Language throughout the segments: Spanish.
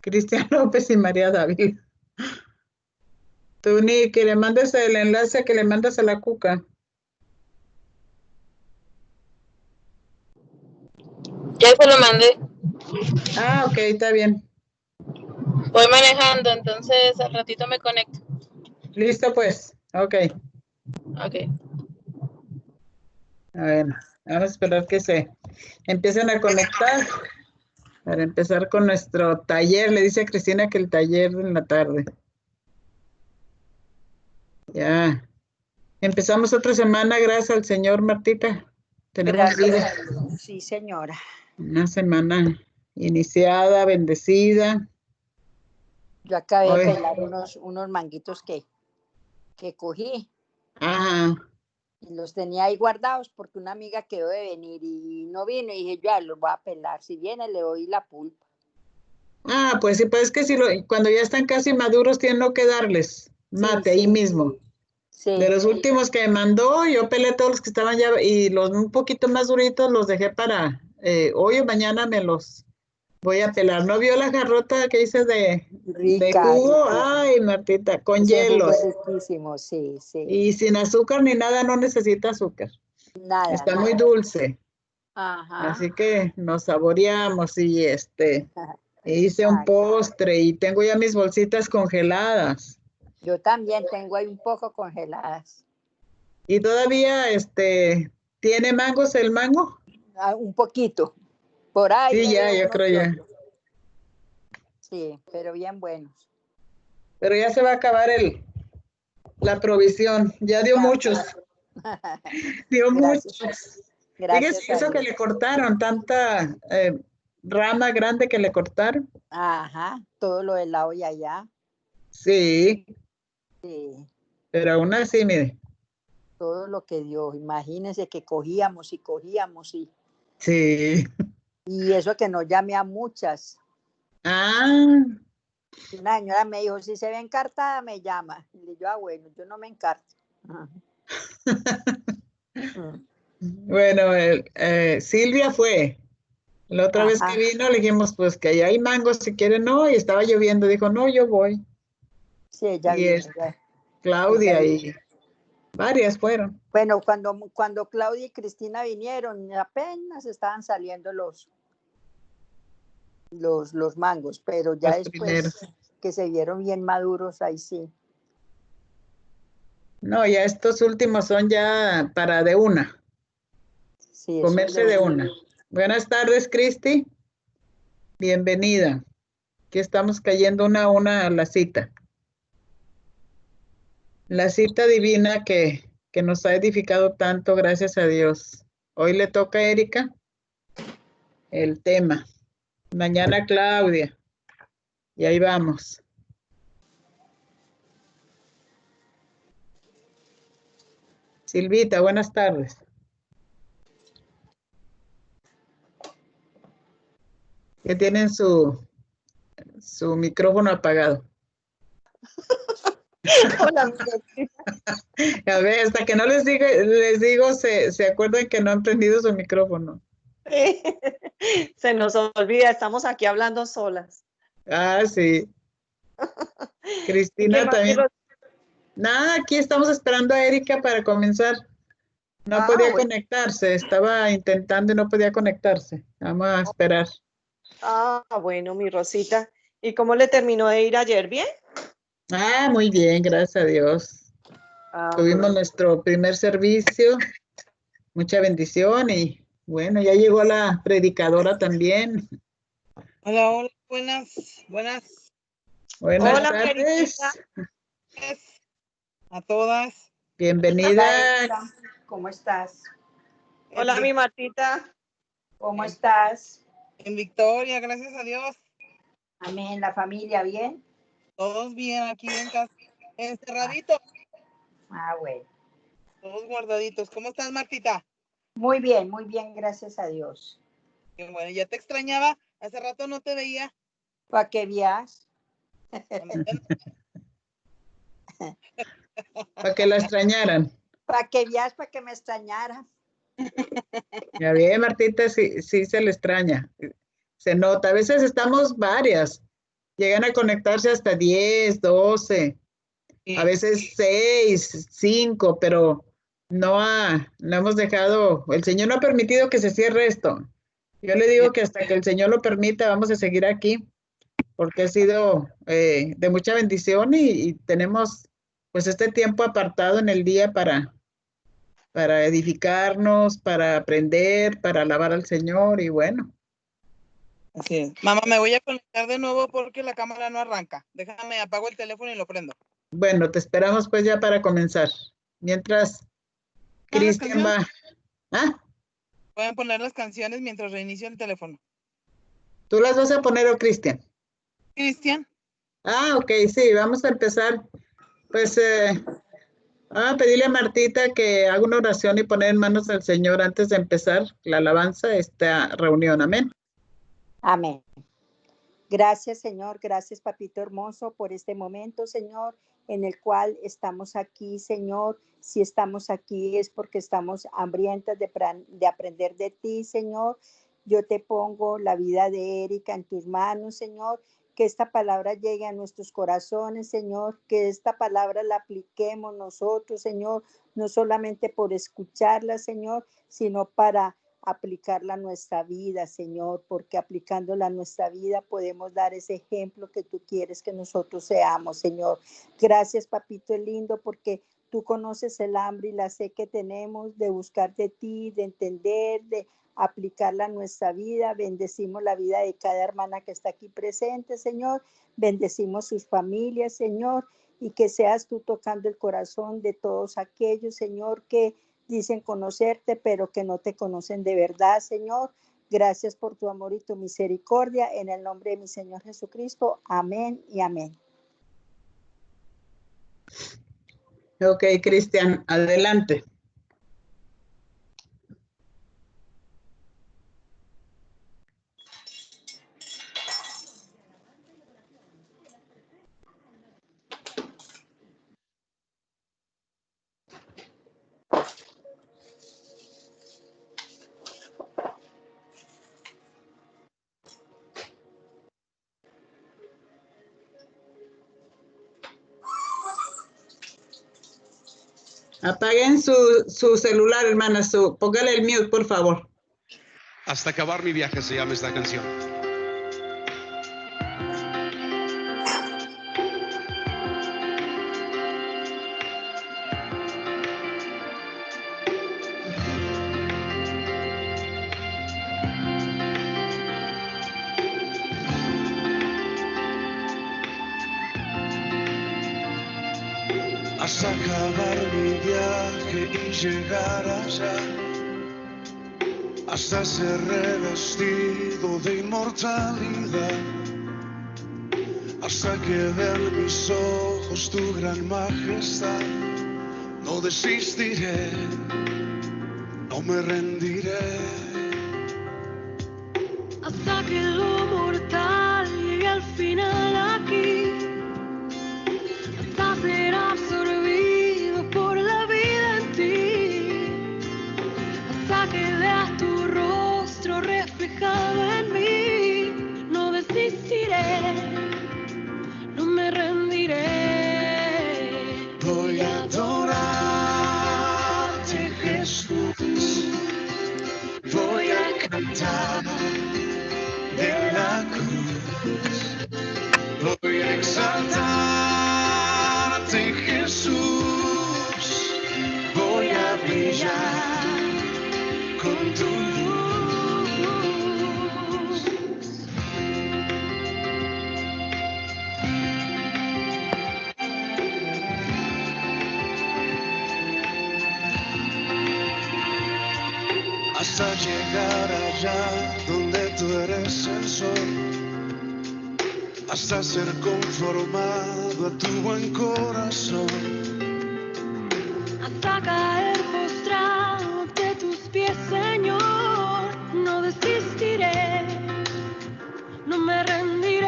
Cristian López y María David. Tú ni que le mandes el enlace que le mandas a la Cuca. Ya se lo mandé. Ah, ok, está bien. Voy manejando, entonces al ratito me conecto. Listo, pues. Ok. Ok. A ver, vamos a esperar que se empiecen a conectar para empezar con nuestro taller. Le dice a Cristina que el taller en la tarde. Ya. Empezamos otra semana, gracias al Señor, Martita. Tenemos vida. Sí, señora. Una semana iniciada, bendecida. Yo acabé Hoy. de pelar unos manguitos que cogí. Ajá. Y los tenía ahí guardados porque una amiga quedó de venir y no vino. Y dije, ya los voy a pelar. Si viene, le doy la pulpa. Ah, pues sí, pues es que si cuando ya están casi maduros, tienen que darles mate ahí mismo. Sí. De los últimos que mandó, yo pelé todos los que estaban ya, y los un poquito más duritos los dejé para hoy o mañana me los voy a pelar. ¿No vio la jarrota que hice de jugo? Ay, Martita, con ese hielos. Jugo es riquísimo, sí, sí. Y sin azúcar ni nada, no necesita azúcar. Nada. Está muy dulce. Ajá. Así que nos saboreamos y hice un postre y tengo ya mis bolsitas congeladas. Yo también tengo ahí un poco congeladas. Y todavía ¿tiene mangos el mango? Un poquito. Por ahí. Sí, ya, yo creo ya. Sí, pero bien buenos. Pero ya se va a acabar la provisión. Ya dio muchos. Dio muchos. Gracias. Fíjese eso que le cortaron, tanta rama grande que le cortaron. Ajá, todo lo de la olla allá. Sí. Sí. Pero aún así, mire. Todo lo que dio. Imagínense que cogíamos y. Sí. Y eso que no llamé a muchas. Ah. Una señora me dijo, si se ve encartada, me llama. Y le digo, bueno, yo no me encarto. Bueno, Silvia fue. La otra vez que vino le dijimos, pues que allá hay mangos si quieren, no, y estaba lloviendo. Dijo, no, yo voy. Sí, ella y Claudia y varias fueron. Bueno, cuando Claudia y Cristina vinieron, apenas estaban saliendo los mangos, pero ya Los después primeros. Que se vieron bien maduros, ahí sí. No, ya estos últimos son ya para de una. Sí, comerse de una. Buenas tardes, Cristi. Bienvenida. Aquí estamos cayendo una a una a la cita. La cita divina que nos ha edificado tanto, gracias a Dios. Hoy le toca a Erika el tema. Mañana Claudia. Y ahí vamos. Silvita, buenas tardes. Que tienen su micrófono apagado. Hola. A ver, hasta que no les digo, se acuerdan que no han prendido su micrófono. Se nos olvida, estamos aquí hablando solas. Ah, sí. Cristina también. Nada, aquí estamos esperando a Erika para comenzar. No podía conectarse, estaba intentando y no podía conectarse. Vamos a esperar. Ah, bueno, mi Rosita. ¿Y cómo le terminó de ir ayer? ¿Bien? Ah, muy bien, gracias a Dios. Tuvimos nuestro primer servicio, mucha bendición y bueno, ya llegó la predicadora también. Hola, hola, buenas Buenas hola, tardes. A todas. Bienvenida. ¿Cómo estás? Hola, mi Martita. ¿Cómo estás? En victoria, gracias a Dios. Amén. ¿La familia bien? Todos bien aquí en casa, encerraditos. Ah, bueno. Todos guardaditos. ¿Cómo estás, Martita? Muy bien, gracias a Dios. Qué bueno, ya te extrañaba. Hace rato no te veía. ¿Para qué viajas? Para que la extrañaran. ¿Para qué viajas? Para que me extrañara. Ya bien, Martita, sí se le extraña. Se nota. A veces estamos varias. llegan a conectarse hasta 10, 12, a veces 6, 5, pero no hemos dejado, el Señor no ha permitido que se cierre esto. Yo le digo que hasta que el Señor lo permita, vamos a seguir aquí, porque ha sido de mucha bendición y tenemos pues este tiempo apartado en el día para edificarnos, para aprender, para alabar al Señor y bueno. Así es. Mamá, me voy a conectar de nuevo porque la cámara no arranca. Déjame, apago el teléfono y lo prendo. Bueno, te esperamos pues ya para comenzar. Mientras Cristian va. ¿Ah? Pueden poner las canciones mientras reinicio el teléfono. ¿Tú las vas a poner o Cristian? Cristian. Ah, ok, sí, vamos a empezar. Pues vamos a pedirle a Martita que haga una oración y poner en manos al Señor antes de empezar la alabanza de esta reunión. Amén. Amén. Gracias, Señor. Gracias, Papito hermoso, por este momento, Señor, en el cual estamos aquí, Señor. Si estamos aquí es porque estamos hambrientas de aprender de ti, Señor. Yo te pongo la vida de Erika en tus manos, Señor. Que esta palabra llegue a nuestros corazones, Señor. Que esta palabra la apliquemos nosotros, Señor. No solamente por escucharla, Señor, sino para aplicarla a nuestra vida, Señor, porque aplicándola a nuestra vida podemos dar ese ejemplo que tú quieres que nosotros seamos, Señor. Gracias, Papito lindo, porque tú conoces el hambre y la sed que tenemos de buscar de ti, de entender, de aplicarla a nuestra vida. Bendecimos la vida de cada hermana que está aquí presente, Señor. Bendecimos sus familias, Señor, y que seas tú tocando el corazón de todos aquellos, Señor, que dicen conocerte, pero que no te conocen de verdad, Señor. Gracias por tu amor y tu misericordia. En el nombre de mi Señor Jesucristo. Amén y amén. Ok, Cristian, adelante. Apaguen su celular, hermana, póngale el mute, por favor. Hasta acabar mi viaje se llama esta canción. Hasta acabar mi viaje y llegar allá, hasta ser revestido de inmortalidad, hasta que vean mis ojos tu gran majestad. No desistiré, no me rendiré, hasta que lo mortal llegue al final aquí, hasta ser absorbido por la vida en ti, hasta que veas tu rostro reflejado en mí. No desistiré, no me rendiré. voy a adorarte, Jesús, voy a cantar de la cruz, voy a exaltarte, Jesús, voy a brillar con tu luz. Hasta llegar allá donde tú eres el sol, hasta ser conformado a tu buen corazón, Hasta caer postrado ante tus pies, Señor. No desistiré, no me rendiré.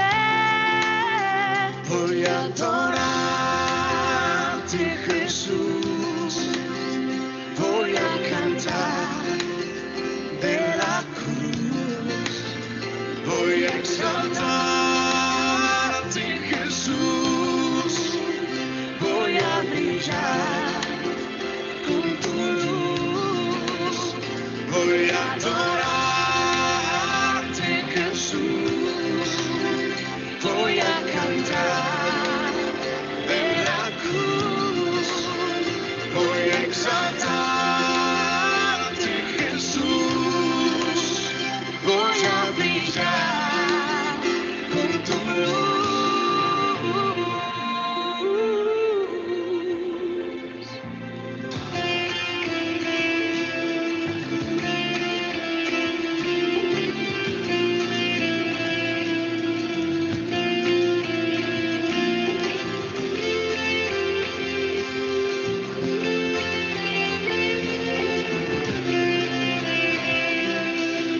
voy a adorarte, Jesús, voy a cantar de la cruz, voy a exaltarte, brillar con tu luz. Voy a adorarte, Jesús. Voy a cantar de la cruz. Voy a exaltarte, Jesús. Voy a brillar con tu luz.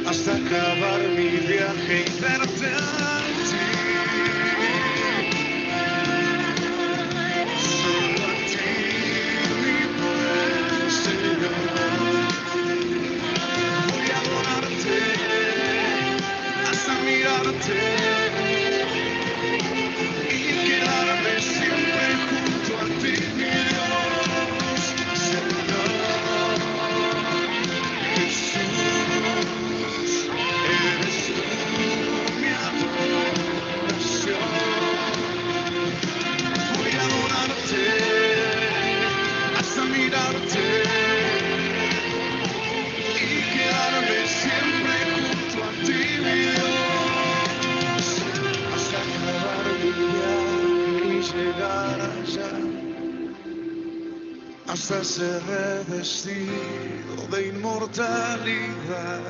Hasta acabar mi viaje y verte a ti. Solo a ti, mi buen Señor. Voy a adorarte hasta mirarte y quedarme siempre junto a ti, mi Dios, Señor Jesús. Eres tú mi adoración. Voy a adorarte hasta mirarte y quedarme siempre junto a ti, mi Dios, hasta acabar mi viaje y llegar allá, hasta ser revestido de inmortalidad.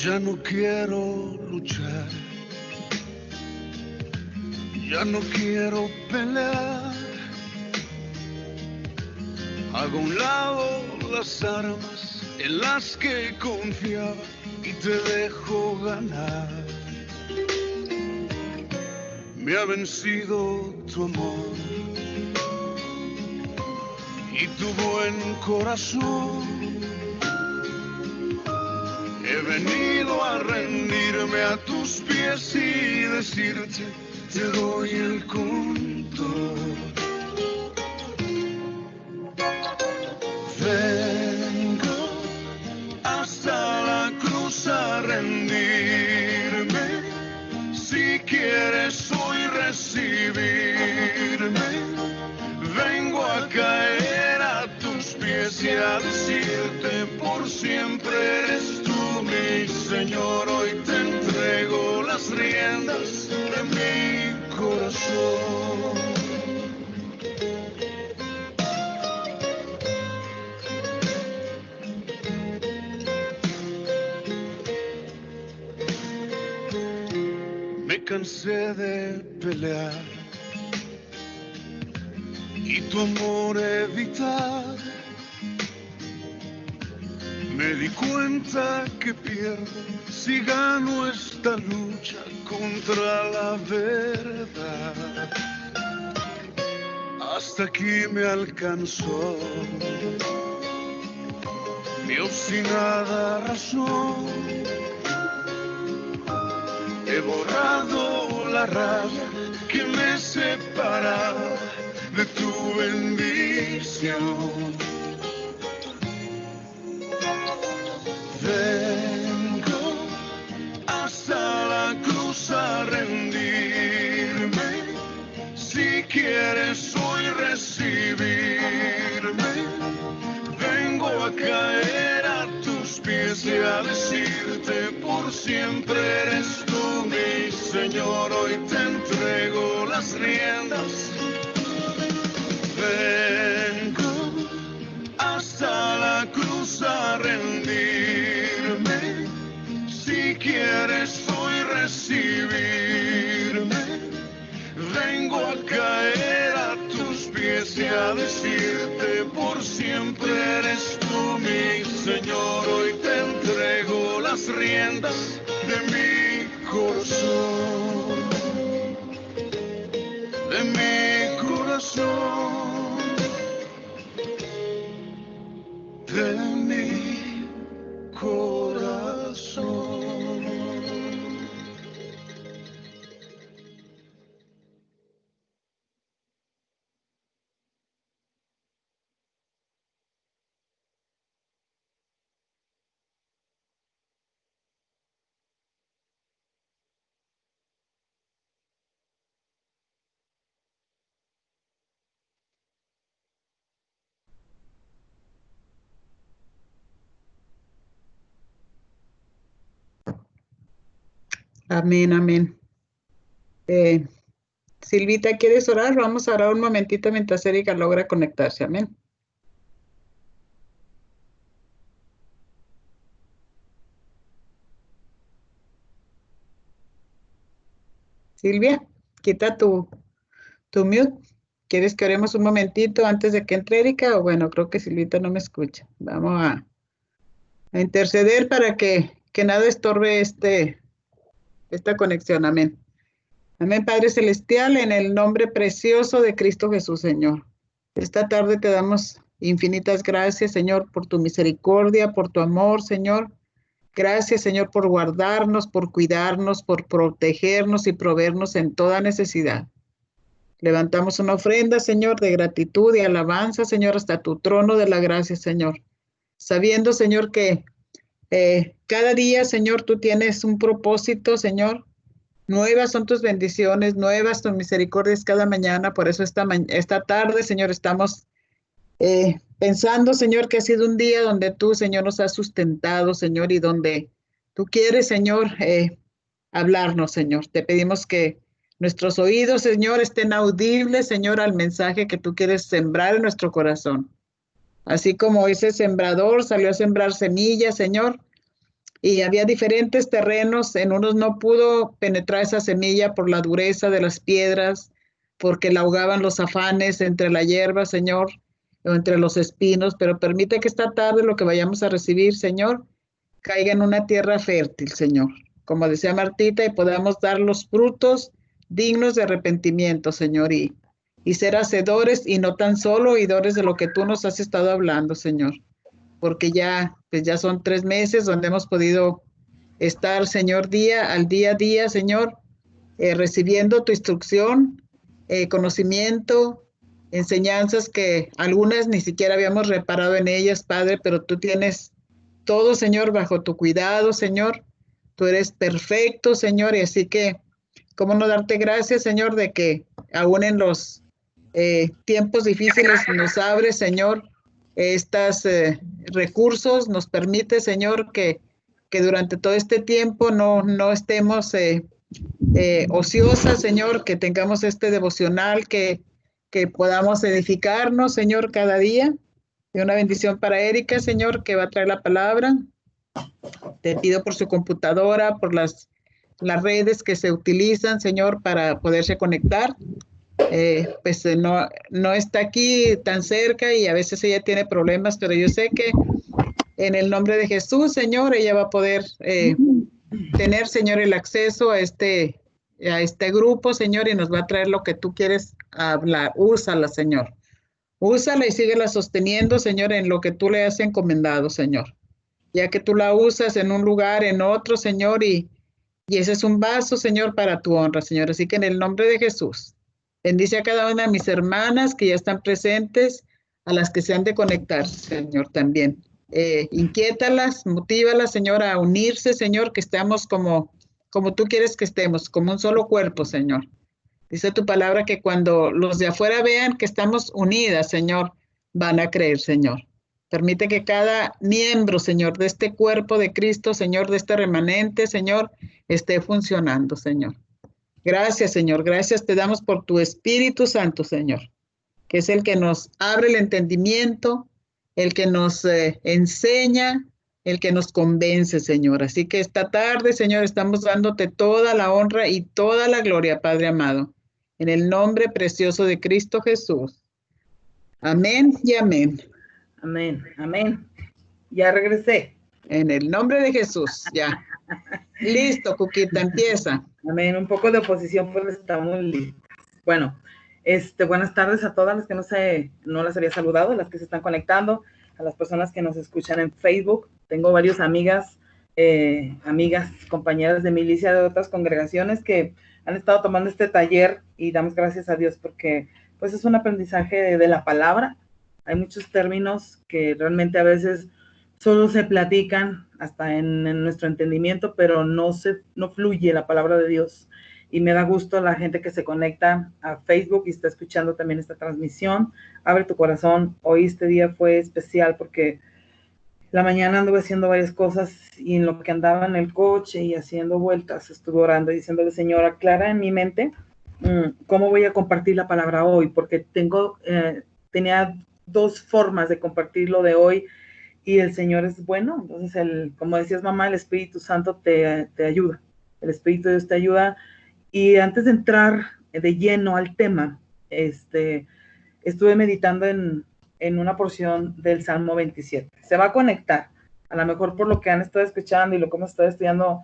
Ya no quiero luchar, ya no quiero pelear. Hago a un lado las armas en las que confiaba y te dejo ganar. Me ha vencido tu amor y tu buen corazón. He venido a rendirme a tus pies y decirte, te doy el control. Vengo hasta la cruz a rendirme. Si quieres hoy recibirme, vengo a caer a tus pies y a decirte, por siempre eres tú mi Señor. Hoy te entrego las riendas de mi corazón. Me cansé de pelear y tu amor evitar. Me di cuenta que pierdo si gano esta lucha contra la verdad. Hasta aquí me alcanzó mi obstinada razón. He borrado la rabia que me separaba de tu bendición. Vengo hasta la cruz a rendirme. Si quieres hoy recibirme, vengo a caer a tus pies y a decirte, por siempre eres tú mi Señor. Hoy te entrego las riendas. Vengo hasta la cruz a rendirme. Si quieres hoy recibirme, vengo a caer a tus pies y a decirte por siempre eres tú mi Señor. Hoy te entrego las riendas de mi corazón, de mi corazón, de mi corazón. Amén, amén. Silvita, ¿quieres orar? Vamos a orar un momentito mientras Erika logra conectarse. Amén. Silvia, quita tu mute. ¿Quieres que oremos un momentito antes de que entre Erika? O bueno, creo que Silvita no me escucha. Vamos a interceder para que nada estorbe esta conexión. Amén. Amén, Padre Celestial, en el nombre precioso de Cristo Jesús, Señor. Esta tarde te damos infinitas gracias, Señor, por tu misericordia, por tu amor, Señor. Gracias, Señor, por guardarnos, por cuidarnos, por protegernos y proveernos en toda necesidad. Levantamos una ofrenda, Señor, de gratitud y alabanza, Señor, hasta tu trono de la gracia, Señor. Sabiendo, Señor, que cada día, Señor, tú tienes un propósito, Señor. Nuevas son tus bendiciones, nuevas tus misericordias cada mañana. Por eso esta tarde, Señor, estamos pensando, Señor, que ha sido un día donde tú, Señor, nos has sustentado, Señor, y donde tú quieres, Señor, hablarnos, Señor. Te pedimos que nuestros oídos, Señor, estén audibles, Señor, al mensaje que tú quieres sembrar en nuestro corazón. Así como ese sembrador salió a sembrar semillas, Señor, y había diferentes terrenos, en unos no pudo penetrar esa semilla por la dureza de las piedras, porque la ahogaban los afanes entre la hierba, Señor, o entre los espinos, pero permite que esta tarde lo que vayamos a recibir, Señor, caiga en una tierra fértil, Señor, como decía Martita, y podamos dar los frutos dignos de arrepentimiento, Señor, y ser hacedores y no tan solo oidores de lo que tú nos has estado hablando, Señor, porque ya son 3 meses donde hemos podido estar, Señor, día a día, Señor, recibiendo tu instrucción, conocimiento, enseñanzas que algunas ni siquiera habíamos reparado en ellas, Padre, pero tú tienes todo, Señor, bajo tu cuidado, Señor. Tú eres perfecto, Señor, y así que, ¿cómo no darte gracias, Señor, de que aún en los tiempos difíciles nos abre, Señor, estos recursos, nos permite, Señor, que durante todo este tiempo no estemos ociosas, Señor, que tengamos este devocional, que podamos edificarnos, Señor, cada día. Y una bendición para Erika, Señor, que va a traer la palabra. Te pido por su computadora, por las redes que se utilizan, Señor, para poderse conectar. No está aquí tan cerca y a veces ella tiene problemas, pero yo sé que en el nombre de Jesús, Señor, ella va a poder tener, Señor, el acceso a este grupo, Señor, y nos va a traer lo que tú quieres hablar. Úsala, Señor. Úsala y síguela sosteniendo, Señor, en lo que tú le has encomendado, Señor. Ya que tú la usas en un lugar, en otro, Señor, y ese es un vaso, Señor, para tu honra, Señor. Así que en el nombre de Jesús, bendice a cada una de mis hermanas que ya están presentes, a las que se han de conectar, Señor, también. Inquiétalas, motívalas, Señor, a unirse, Señor, que estemos como tú quieres que estemos, como un solo cuerpo, Señor. Dice tu palabra que cuando los de afuera vean que estamos unidas, Señor, van a creer, Señor. Permite que cada miembro, Señor, de este cuerpo de Cristo, Señor, de este remanente, Señor, esté funcionando, Señor. Gracias, Señor. Gracias te damos por tu Espíritu Santo, Señor, que es el que nos abre el entendimiento, el que nos enseña, el que nos convence, Señor. Así que esta tarde, Señor, estamos dándote toda la honra y toda la gloria, Padre amado, en el nombre precioso de Cristo Jesús. Amén y amén. Amén, amén. Ya regresé. En el nombre de Jesús, ya. Listo, Cuquita, empieza. Amén. Un poco de oposición, pues estamos listos. Bueno, buenas tardes a todas las que no las había saludado, las que se están conectando, a las personas que nos escuchan en Facebook. Tengo varias amigas, compañeras de milicia de otras congregaciones que han estado tomando este taller y damos gracias a Dios porque pues es un aprendizaje de la palabra. Hay muchos términos que realmente a veces solo se platican hasta en nuestro entendimiento, pero no fluye la palabra de Dios. Y me da gusto la gente que se conecta a Facebook y está escuchando también esta transmisión. Abre tu corazón. Hoy este día fue especial porque la mañana anduve haciendo varias cosas y en lo que andaba en el coche y haciendo vueltas, estuve orando y diciéndole, Señor, aclara en mi mente cómo voy a compartir la palabra hoy, porque tenía dos formas de compartir lo de hoy y el Señor es bueno. Entonces, como decías, mamá, el Espíritu Santo te ayuda. El Espíritu de Dios te ayuda. Y antes de entrar de lleno al tema, estuve meditando en una porción del Salmo 27. Se va a conectar. A lo mejor por lo que han estado escuchando y lo que hemos estado estudiando,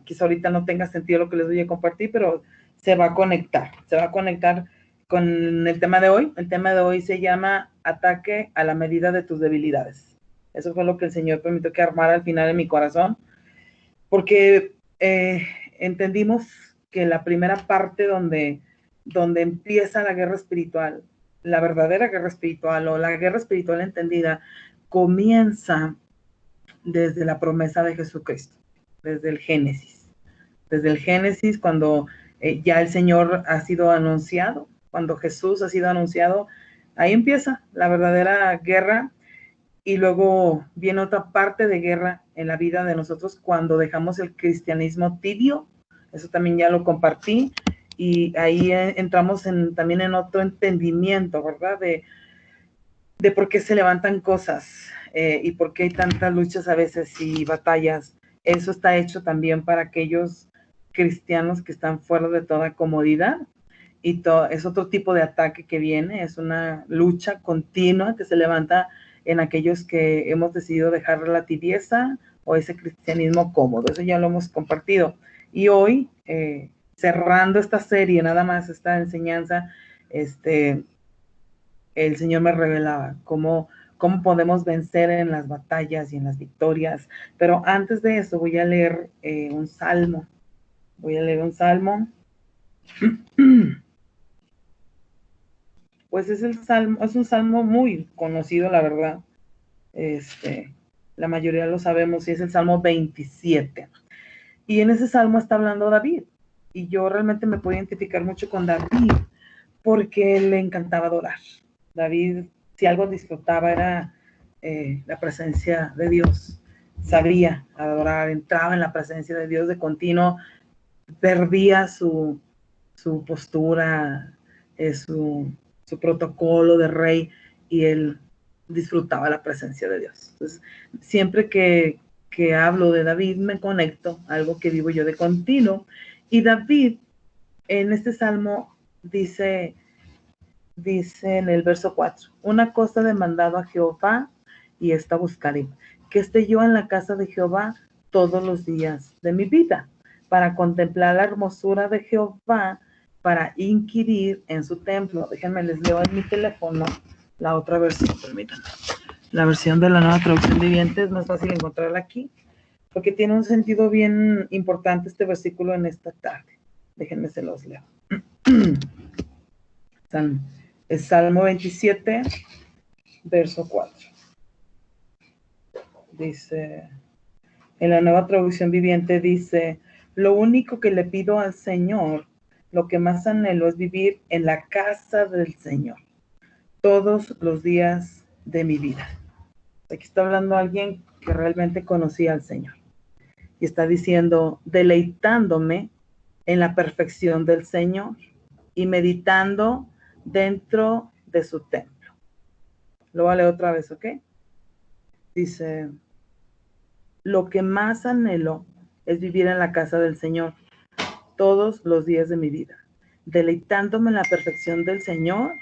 quizá ahorita no tenga sentido lo que les voy a compartir, pero se va a conectar. Se va a conectar con el tema de hoy. El tema de hoy se llama Ataque a la medida de tus debilidades. Eso fue lo que el Señor permitió que armara al final en mi corazón, porque entendimos que la primera parte donde empieza la guerra espiritual, la verdadera guerra espiritual o la guerra espiritual entendida, comienza desde la promesa de Jesucristo, desde el Génesis. Desde el Génesis, cuando ya el Señor ha sido anunciado, cuando Jesús ha sido anunciado, ahí empieza la verdadera guerra. Y luego viene otra parte de guerra en la vida de nosotros cuando dejamos el cristianismo tibio. Eso también ya lo compartí. Y ahí entramos también en otro entendimiento, ¿verdad? De por qué se levantan cosas y por qué hay tantas luchas a veces y batallas. Eso está hecho también para aquellos cristianos que están fuera de toda comodidad. Y es otro tipo de ataque que viene. Es una lucha continua que se levanta en aquellos que hemos decidido dejar la tibieza o ese cristianismo cómodo. Eso ya lo hemos compartido. Y hoy, cerrando esta serie, nada más esta enseñanza, el Señor me revelaba cómo podemos vencer en las batallas y en las victorias. Pero antes de eso voy a leer un salmo. Voy a leer un salmo. Pues es un salmo muy conocido, la verdad. La mayoría lo sabemos, y es el Salmo 27. Y en ese salmo está hablando David. Y yo realmente me puedo identificar mucho con David, porque le encantaba adorar. David, si algo disfrutaba, era la presencia de Dios. Sabía adorar, entraba en la presencia de Dios de continuo, perdía su postura, su protocolo de rey, y él disfrutaba la presencia de Dios. Entonces, siempre que hablo de David, me conecto a algo que vivo yo de continuo. Y David, en este salmo, dice en el verso 4, una cosa he demandado a Jehová, y esta buscaré, que esté yo en la casa de Jehová todos los días de mi vida, para contemplar la hermosura de Jehová, para inquirir en su templo. Déjenme, les leo en mi teléfono la otra versión, permítanme. La versión de la Nueva Traducción Viviente es más fácil encontrarla aquí, porque tiene un sentido bien importante este versículo en esta tarde. Déjenme, se los leo. Es Salmo 27, verso 4. Dice, en la Nueva Traducción Viviente dice, lo único que le pido al Señor, lo que más anhelo, es vivir en la casa del Señor todos los días de mi vida. Aquí está hablando alguien que realmente conocía al Señor. Y está diciendo, deleitándome en la perfección del Señor y meditando dentro de su templo. Lo voy a leer otra vez, ¿ok? Dice, lo que más anhelo es vivir en la casa del Señor todos los días de mi vida, deleitándome en la perfección del Señor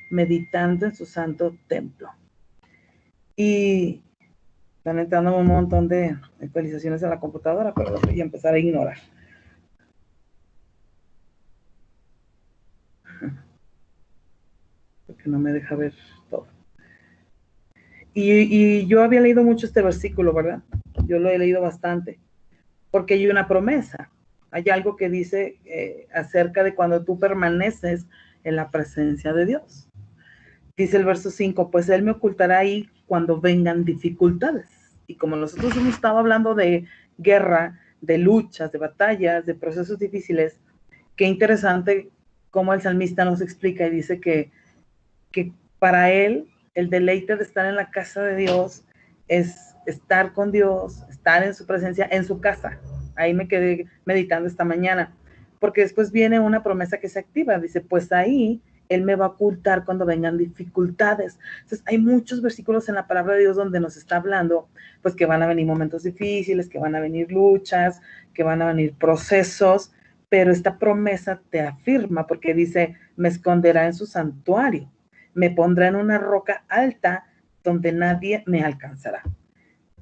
meditando en su santo templo. Y están entrando un montón de actualizaciones a la computadora, pero las voy a empezar a ignorar. Porque no me deja ver todo. Y yo había leído mucho este versículo, ¿verdad? Yo lo he leído bastante, porque hay una promesa. Hay algo que dice acerca de cuando tú permaneces en la presencia de Dios. Dice el verso 5, pues Él me ocultará ahí cuando vengan dificultades. Y como nosotros hemos estado hablando de guerra, de luchas, de batallas, de procesos difíciles, qué interesante cómo el salmista nos explica y dice que para él el deleite de estar en la casa de Dios es estar con Dios, estar en su presencia, en su casa. Ahí me quedé meditando esta mañana, porque después viene una promesa que se activa, dice, pues ahí Él me va a ocultar cuando vengan dificultades. Entonces hay muchos versículos en la palabra de Dios donde nos está hablando, pues que van a venir momentos difíciles, que van a venir luchas, que van a venir procesos, pero esta promesa te afirma, porque dice, me esconderá en su santuario, me pondrá en una roca alta donde nadie me alcanzará.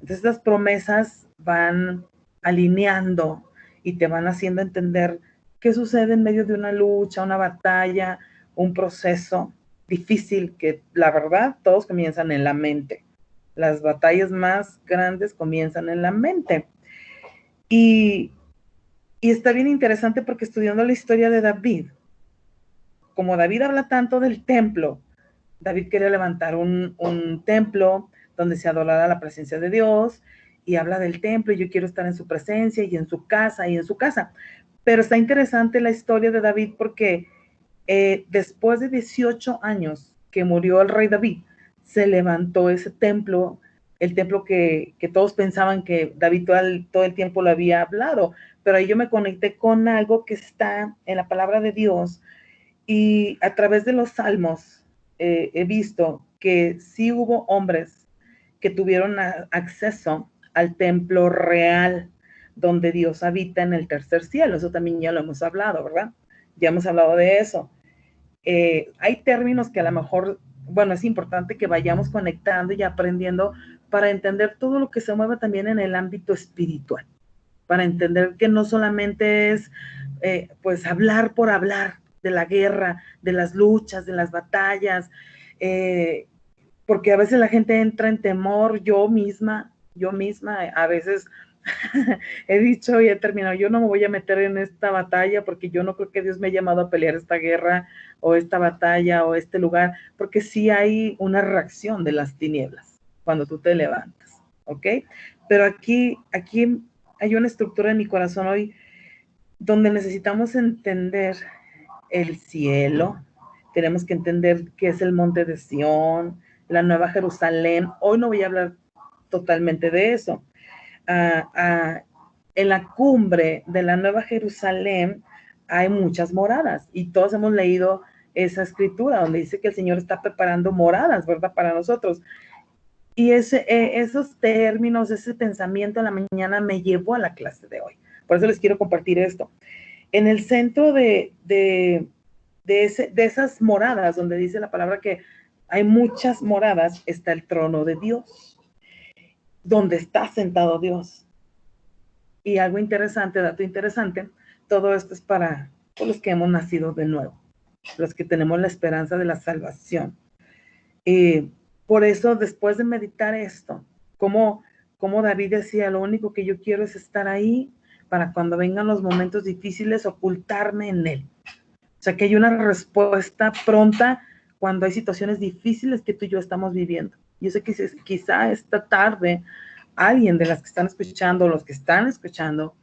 Entonces las promesas van alineando y te van haciendo entender qué sucede en medio de una lucha, una batalla, un proceso difícil, que la verdad todos comienzan en la mente. Las batallas más grandes comienzan en la mente. Y está bien interesante porque estudiando la historia de David, como David habla tanto del templo, David quería levantar un templo donde se adorara la presencia de Dios, y habla del templo, y yo quiero estar en su presencia, y en su casa, y en su casa. Pero está interesante la historia de David porque después de 18 años que murió el rey David, se levantó ese templo, el templo que todos pensaban que David todo el tiempo lo había hablado, pero ahí yo me conecté con algo que está en la palabra de Dios, y a través de los salmos he visto que sí hubo hombres que tuvieron acceso al templo real donde Dios habita en el tercer cielo. Eso también ya lo hemos hablado, ¿verdad? Ya hemos hablado de eso. Hay términos que a lo mejor, bueno, es importante que vayamos conectando y aprendiendo para entender todo lo que se mueve también en el ámbito espiritual, para entender que no solamente es pues hablar por hablar de la guerra, de las luchas, de las batallas, porque a veces la gente entra en temor. Yo misma a veces he dicho y he terminado, yo no me voy a meter en esta batalla porque yo no creo que Dios me haya llamado a pelear esta guerra o esta batalla o este lugar, porque sí hay una reacción de las tinieblas cuando tú te levantas, ¿ok? Pero aquí hay una estructura en mi corazón hoy donde necesitamos entender el cielo, tenemos que entender qué es el monte de Sión, la Nueva Jerusalén. Hoy no voy a hablar totalmente de eso. En la cumbre de la Nueva Jerusalén hay muchas moradas, y todos hemos leído esa escritura donde dice que el Señor está preparando moradas, ¿verdad?, para nosotros. Y esos términos, ese pensamiento en la mañana me llevó a la clase de hoy. Por eso les quiero compartir esto. En el centro de esas moradas, donde dice la palabra que hay muchas moradas, está el trono de Dios, donde está sentado Dios. Y algo interesante, dato interesante, todo esto es para los que hemos nacido de nuevo, los que tenemos la esperanza de la salvación. Por eso, después de meditar esto, como David decía, lo único que yo quiero es estar ahí para cuando vengan los momentos difíciles, ocultarme en Él. O sea, que hay una respuesta pronta cuando hay situaciones difíciles que tú y yo estamos viviendo. Yo sé que quizá esta tarde alguien de las que están escuchando, los que están escuchando,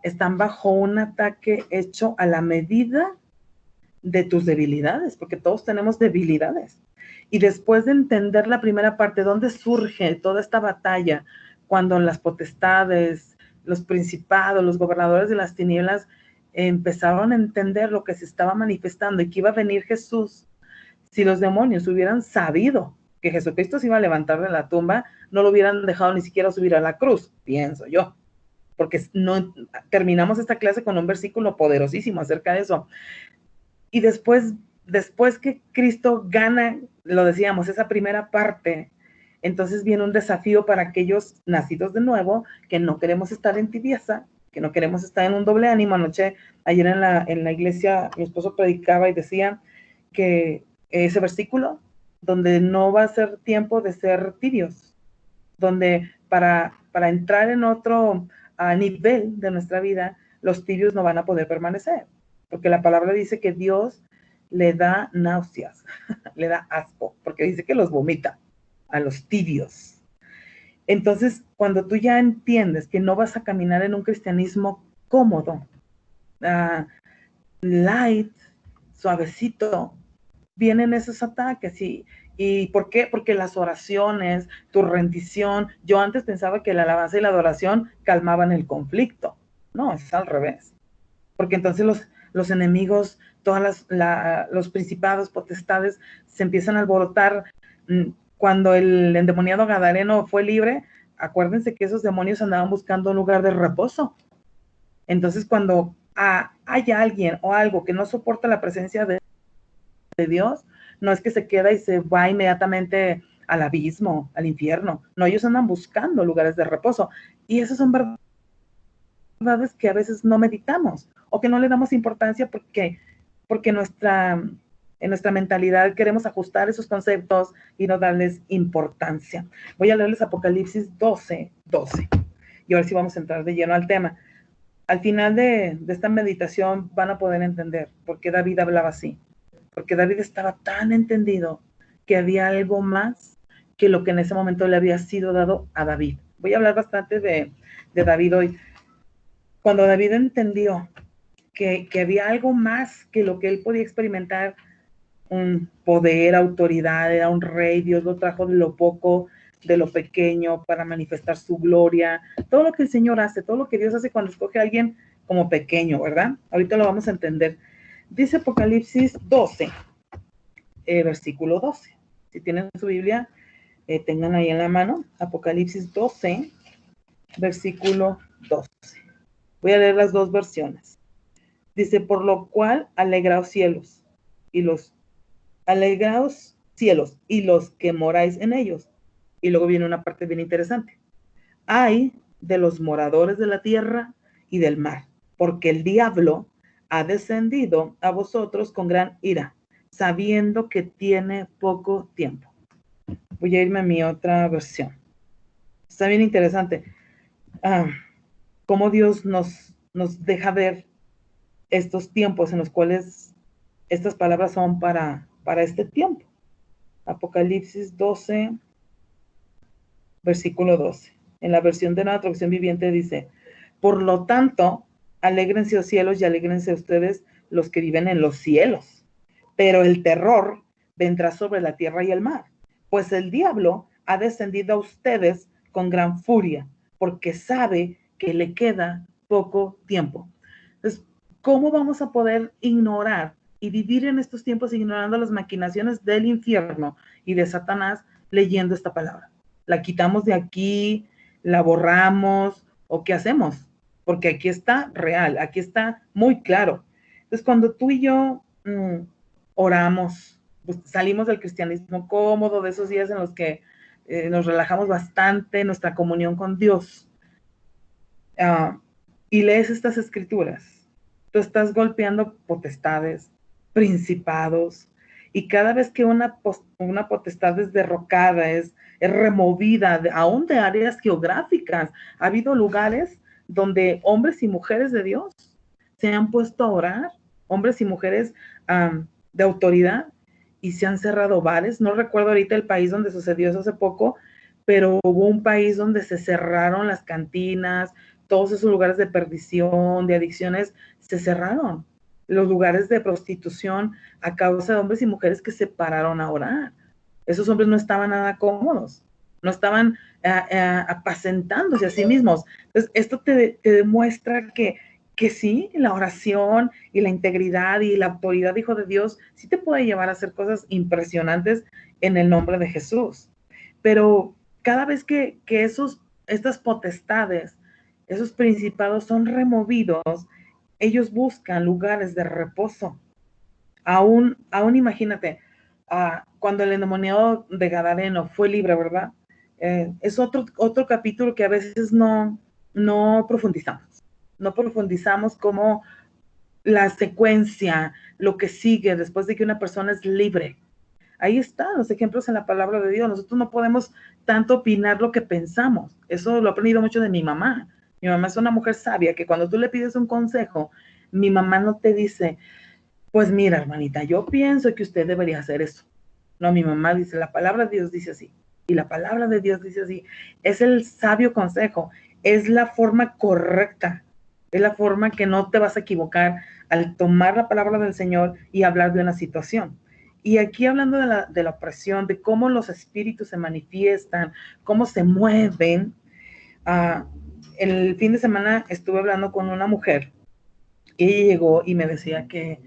están bajo un ataque hecho a la medida de tus debilidades, porque todos tenemos debilidades. Y después de entender la primera parte, ¿dónde surge toda esta batalla? Cuando las potestades, los principados, los gobernadores de las tinieblas empezaron a entender lo que se estaba manifestando y que iba a venir Jesús. Si los demonios hubieran sabido que Jesucristo se iba a levantar de la tumba, no lo hubieran dejado ni siquiera subir a la cruz, pienso yo, porque no terminamos esta clase con un versículo poderosísimo acerca de eso. Y después después que Cristo gana, lo decíamos, esa primera parte, entonces viene un desafío para aquellos nacidos de nuevo, que no queremos estar en tibieza, que no queremos estar en un doble ánimo. Anoche, ayer en la iglesia, mi esposo predicaba y decía que ese versículo, donde no va a ser tiempo de ser tibios, donde para entrar en otro nivel de nuestra vida, los tibios no van a poder permanecer, porque la palabra dice que Dios le da náuseas, le da asco, porque dice que los vomita a los tibios. Entonces, cuando tú ya entiendes que no vas a caminar en un cristianismo cómodo, light, suavecito, vienen esos ataques. ¿Y por qué? Porque las oraciones, tu rendición, yo antes pensaba que la alabanza y la adoración calmaban el conflicto. No, es al revés. Porque entonces los enemigos, los principados, potestades, se empiezan a alborotar. Cuando el endemoniado gadareno fue libre, acuérdense que esos demonios andaban buscando un lugar de reposo. Entonces, cuando haya alguien o algo que no soporta la presencia de Dios, no es que se queda y se va inmediatamente al abismo, al infierno. No, ellos andan buscando lugares de reposo. Y esas son verdades que a veces no meditamos o que no le damos importancia porque en nuestra mentalidad queremos ajustar esos conceptos y no darles importancia. Voy a leerles Apocalipsis 12:12 y ahora sí vamos a entrar de lleno al tema. Al final de esta meditación van a poder entender por qué David hablaba así, porque David estaba tan entendido que había algo más que lo que en ese momento le había sido dado a David. Voy a hablar bastante de David hoy. Cuando David entendió que había algo más que lo que él podía experimentar, un poder, autoridad, era un rey, Dios lo trajo de lo poco, de lo pequeño, para manifestar su gloria, todo lo que el Señor hace, todo lo que Dios hace cuando escoge a alguien como pequeño, ¿verdad? Ahorita lo vamos a entender. Dice Apocalipsis 12, versículo 12. Si tienen su Biblia, tengan ahí en la mano, Apocalipsis 12, versículo 12. Voy a leer las dos versiones. Dice, por lo cual, alegraos cielos, alegraos cielos, y los que moráis en ellos. Y luego viene una parte bien interesante. Ay de los moradores de la tierra y del mar, porque el diablo ha descendido a vosotros con gran ira, sabiendo que tiene poco tiempo. Voy a irme a mi otra versión. Está bien interesante. Cómo Dios nos deja ver estos tiempos en los cuales estas palabras son para este tiempo. Apocalipsis 12, versículo 12. En la versión de la traducción viviente dice, por lo tanto, alégrense, oh cielos, y alégrense ustedes los que viven en los cielos. Pero el terror vendrá sobre la tierra y el mar, pues el diablo ha descendido a ustedes con gran furia, porque sabe que le queda poco tiempo. Entonces, ¿cómo vamos a poder ignorar y vivir en estos tiempos ignorando las maquinaciones del infierno y de Satanás leyendo esta palabra? ¿La quitamos de aquí? ¿La borramos? ¿O qué hacemos? Porque aquí está real, aquí está muy claro. Entonces, cuando tú y yo oramos, pues salimos del cristianismo cómodo, de esos días en los que nos relajamos bastante, nuestra comunión con Dios, y lees estas escrituras, tú estás golpeando potestades, principados, y cada vez que una potestad es derrocada, es removida, aún de áreas geográficas, ha habido lugares donde hombres y mujeres de Dios se han puesto a orar, hombres y mujeres de autoridad, y se han cerrado bares. No recuerdo ahorita el país donde sucedió eso hace poco, pero hubo un país donde se cerraron las cantinas, todos esos lugares de perdición, de adicciones, se cerraron. Los lugares de prostitución a causa de hombres y mujeres que se pararon a orar. Esos hombres no estaban nada cómodos, no estaban apacentándose a sí mismos. Entonces, esto te demuestra que sí, la oración y la integridad y la autoridad, hijo de Dios, sí te puede llevar a hacer cosas impresionantes en el nombre de Jesús. Pero cada vez que estas potestades, esos principados son removidos, ellos buscan lugares de reposo. Aún imagínate, cuando el endemoniado de Gadareno fue libre, ¿verdad? Es otro capítulo que a veces no profundizamos. No profundizamos cómo la secuencia, lo que sigue después de que una persona es libre. Ahí están los ejemplos en la palabra de Dios. Nosotros no podemos tanto opinar lo que pensamos. Eso lo he aprendido mucho de mi mamá. Mi mamá es una mujer sabia que cuando tú le pides un consejo, mi mamá no te dice, pues mira, hermanita, yo pienso que usted debería hacer eso. No, mi mamá dice, la palabra de Dios dice así. Y la palabra de Dios dice así. Es el sabio consejo. Es la forma correcta. Es la forma que no te vas a equivocar al tomar la palabra del Señor y hablar de una situación. Y aquí hablando de la opresión, de cómo los espíritus se manifiestan, cómo se mueven. El fin de semana estuve hablando con una mujer y ella llegó y me decía que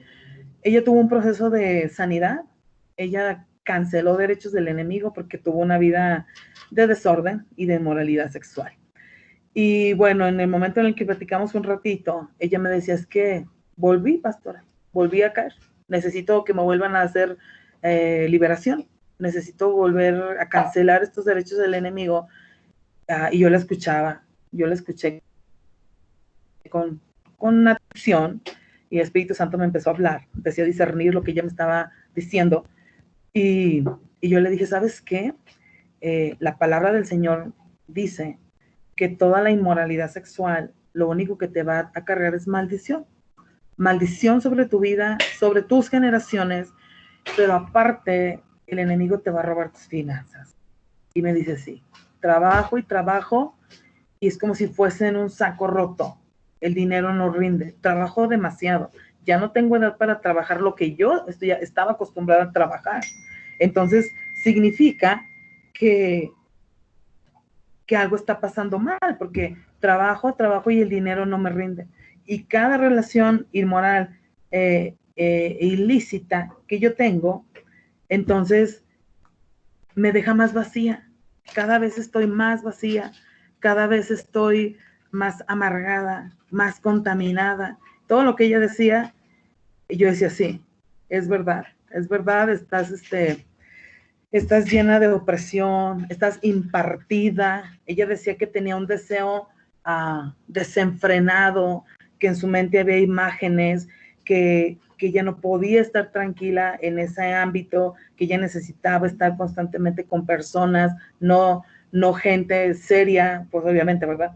ella tuvo un proceso de sanidad. Ella canceló derechos del enemigo porque tuvo una vida de desorden y de inmoralidad sexual. Y bueno, en el momento en el que platicamos un ratito, ella me decía, es que volví, pastora, volví a caer. Necesito que me vuelvan a hacer liberación. Necesito volver a cancelar estos derechos del enemigo. Y yo la escuché con atención, y el Espíritu Santo me empezó a hablar, empecé a discernir lo que ella me estaba diciendo, y yo le dije, ¿sabes qué? La palabra del Señor dice que toda la inmoralidad sexual, lo único que te va a acarrear es maldición. Maldición sobre tu vida, sobre tus generaciones, pero aparte, el enemigo te va a robar tus finanzas. Y me dice, sí, trabajo y trabajo, y es como si fuese en un saco roto. El dinero no rinde, trabajo demasiado. Ya no tengo edad para trabajar lo que yo estaba acostumbrada a trabajar. Entonces, significa que algo está pasando mal, porque trabajo y el dinero no me rinde. Y cada relación inmoral, ilícita que yo tengo, entonces me deja más vacía. Cada vez estoy más vacía, cada vez estoy más amargada, más contaminada. Todo lo que ella decía, yo decía, sí, es verdad, estás llena de opresión, estás impartida. Ella decía que tenía un deseo desenfrenado, que en su mente había imágenes, que ella no podía estar tranquila en ese ámbito, que ella necesitaba estar constantemente con personas, no gente seria, pues obviamente, ¿verdad?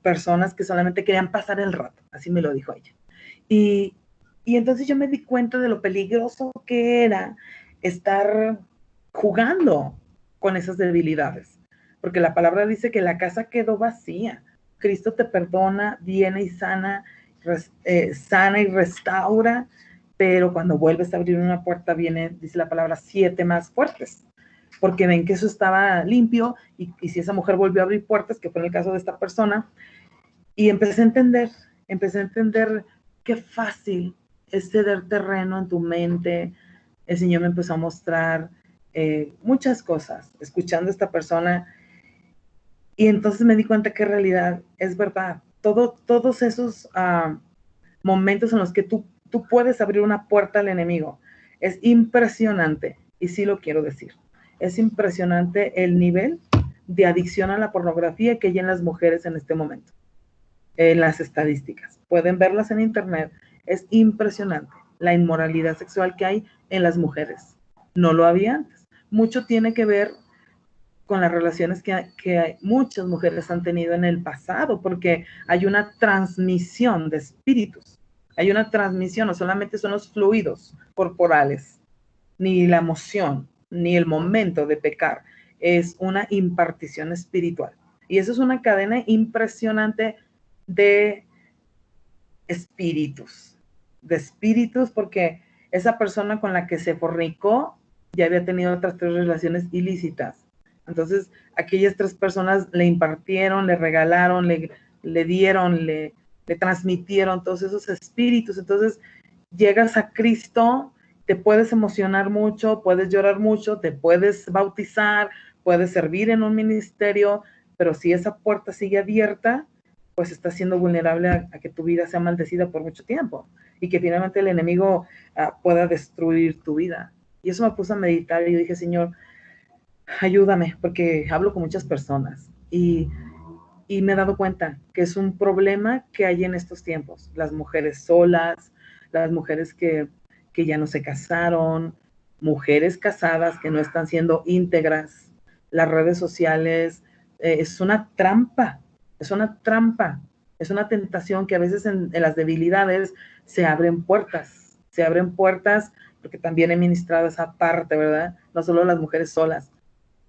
Personas que solamente querían pasar el rato, así me lo dijo ella. Y entonces yo me di cuenta de lo peligroso que era estar jugando con esas debilidades, porque la palabra dice que la casa quedó vacía. Cristo te perdona, viene y sana y restaura, pero cuando vuelves a abrir una puerta viene, dice la palabra, 7 más fuertes, porque ven que eso estaba limpio, y si esa mujer volvió a abrir puertas, que fue en el caso de esta persona, y empecé a entender qué fácil es ceder terreno en tu mente. El Señor me empezó a mostrar muchas cosas, escuchando a esta persona, y entonces me di cuenta que en realidad es verdad. Todos esos momentos en los que tú puedes abrir una puerta al enemigo, es impresionante, y sí lo quiero decir, es impresionante el nivel de adicción a la pornografía que hay en las mujeres en este momento. En las estadísticas, pueden verlas en internet, es impresionante la inmoralidad sexual que hay en las mujeres. No lo había antes. Mucho tiene que ver con las relaciones que muchas mujeres han tenido en el pasado, porque hay una transmisión de espíritus, hay una transmisión, no solamente son los fluidos corporales, ni la emoción, ni el momento de pecar, es una impartición espiritual. Y eso es una cadena impresionante de espíritus, porque esa persona con la que se fornicó ya había tenido otras 3 relaciones ilícitas. Entonces, aquellas 3 personas le impartieron, le regalaron, le dieron, le transmitieron todos esos espíritus. Entonces, llegas a Cristo, te puedes emocionar mucho, puedes llorar mucho, te puedes bautizar, puedes servir en un ministerio, pero si esa puerta sigue abierta, pues estás siendo vulnerable a que tu vida sea maldecida por mucho tiempo y que finalmente el enemigo pueda destruir tu vida. Y eso me puso a meditar y yo dije, Señor, ayúdame, porque hablo con muchas personas y me he dado cuenta que es un problema que hay en estos tiempos. Las mujeres solas, las mujeres que ya no se casaron, mujeres casadas que no están siendo íntegras, las redes sociales, es una trampa, es una trampa, es una tentación que a veces en las debilidades se abren puertas, porque también he ministrado esa parte, ¿verdad? No solo las mujeres solas,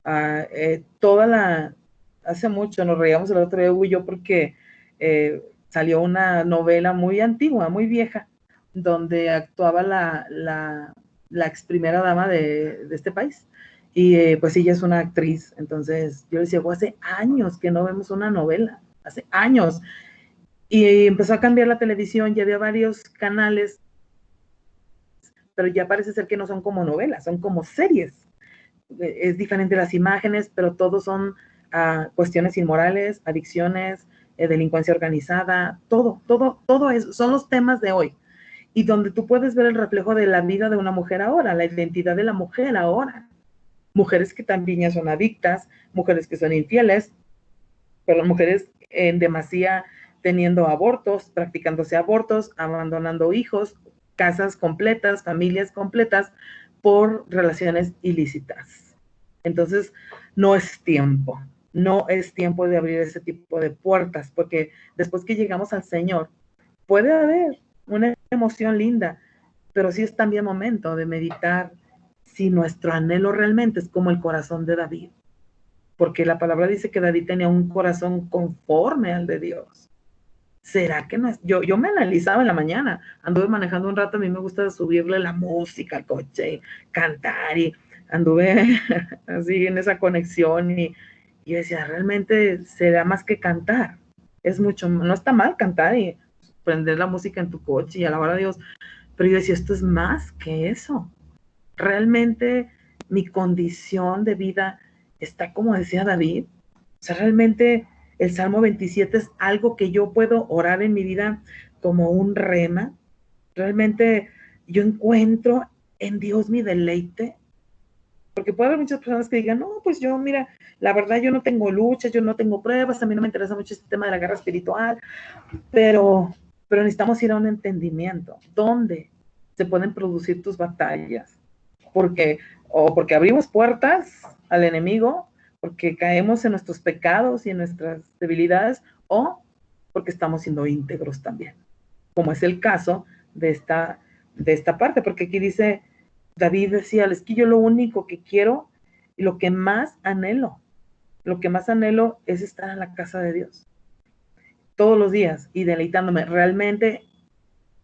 hace mucho nos reíamos el otro día, Hugo y yo, porque salió una novela muy antigua, muy vieja, donde actuaba la ex primera dama de este país. Y pues ella es una actriz. Entonces yo le decía, hace años que no vemos una novela, hace años. Y empezó a cambiar la televisión, ya había varios canales, pero ya parece ser que no son como novelas, son como series. Es diferente las imágenes, pero todos son cuestiones inmorales, adicciones, delincuencia organizada, todo eso, son los temas de hoy. Y donde tú puedes ver el reflejo de la vida de una mujer ahora, la identidad de la mujer ahora. Mujeres que también ya son adictas, mujeres que son infieles, pero mujeres en demasía teniendo abortos, practicándose abortos, abandonando hijos, casas completas, familias completas, por relaciones ilícitas. Entonces, no es tiempo de abrir ese tipo de puertas, porque después que llegamos al Señor, puede haber una emoción linda, pero sí es también momento de meditar si nuestro anhelo realmente es como el corazón de David, porque la palabra dice que David tenía un corazón conforme al de Dios. ¿Será que no es? Yo me analizaba en la mañana, anduve manejando un rato, a mí me gusta subirle la música al coche, cantar, y anduve así en esa conexión y decía, realmente será más que cantar, es mucho, no está mal cantar y prender la música en tu coche y alabar a Dios, pero yo decía, esto es más que eso. Realmente mi condición de vida está como decía David, o sea, realmente el Salmo 27 es algo que yo puedo orar en mi vida como un rema. Realmente yo encuentro en Dios mi deleite, porque puede haber muchas personas que digan, no, pues yo, mira, la verdad yo no tengo luchas, yo no tengo pruebas, a mí no me interesa mucho este tema de la guerra espiritual, pero necesitamos ir a un entendimiento, ¿dónde se pueden producir tus batallas? Porque abrimos puertas al enemigo, porque caemos en nuestros pecados y en nuestras debilidades, o porque estamos siendo íntegros también, como es el caso de esta parte, porque aquí dice, David decía, es que yo lo único que quiero y lo que más anhelo es estar en la casa de Dios todos los días y deleitándome. Realmente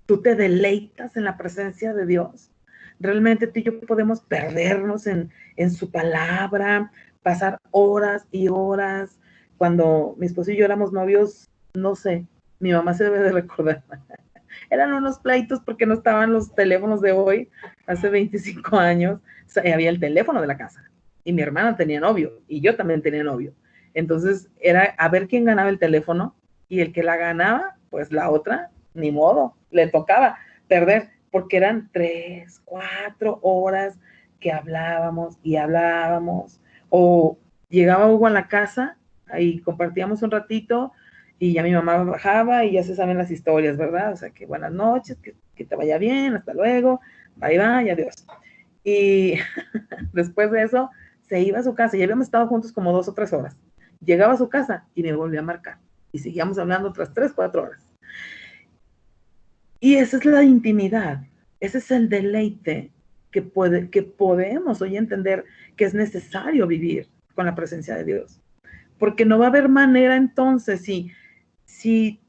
tú te deleitas en la presencia de Dios. Realmente tú y yo podemos perdernos en su palabra, pasar horas y horas. Cuando mi esposo y yo éramos novios, no sé, mi mamá se debe de recordar. Eran unos pleitos porque no estaban los teléfonos de hoy, hace 25 años. O sea, había el teléfono de la casa y mi hermana tenía novio y yo también tenía novio. Entonces era a ver quién ganaba el teléfono y el que la ganaba, pues la otra, ni modo, le tocaba perder, porque eran 3, 4 horas que hablábamos y hablábamos, o llegaba Hugo a la casa, ahí compartíamos un ratito, y ya mi mamá bajaba y ya se saben las historias, ¿verdad? O sea, que buenas noches, que te vaya bien, hasta luego, bye bye, adiós. Y después de eso, se iba a su casa, ya habíamos estado juntos como 2 o 3 horas. Llegaba a su casa y me volvía a marcar. Y seguíamos hablando otras 3, 4 horas. Y esa es la intimidad, ese es el deleite que podemos hoy entender que es necesario vivir con la presencia de Dios. Porque no va a haber manera entonces, si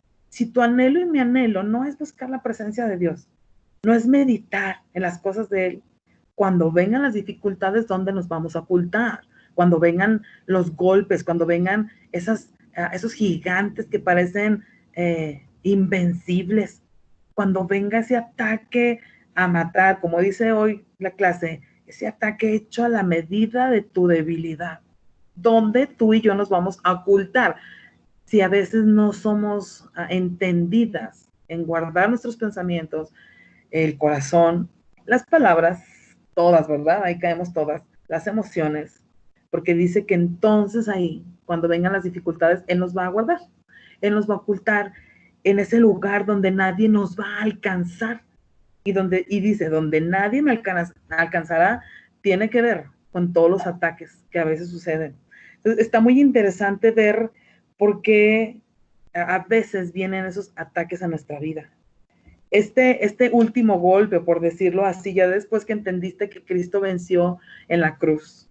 tu anhelo y mi anhelo no es buscar la presencia de Dios, no es meditar en las cosas de Él, cuando vengan las dificultades, ¿dónde nos vamos a ocultar? Cuando vengan los golpes, cuando vengan esos gigantes que parecen invencibles, cuando venga ese ataque a matar, como dice hoy la clase, ese ataque hecho a la medida de tu debilidad, ¿dónde tú y yo nos vamos a ocultar? si a veces no somos entendidas en guardar nuestros pensamientos, el corazón, las palabras, todas, ¿verdad? Ahí caemos todas, las emociones, porque dice que entonces ahí, cuando vengan las dificultades, Él nos va a guardar, Él nos va a ocultar en ese lugar donde nadie nos va a alcanzar, y dice, donde nadie me alcanzará, tiene que ver con todos los ataques que a veces suceden. Entonces, está muy interesante ver por qué a veces vienen esos ataques a nuestra vida. Este último golpe, por decirlo así, ya después que entendiste que Cristo venció en la cruz,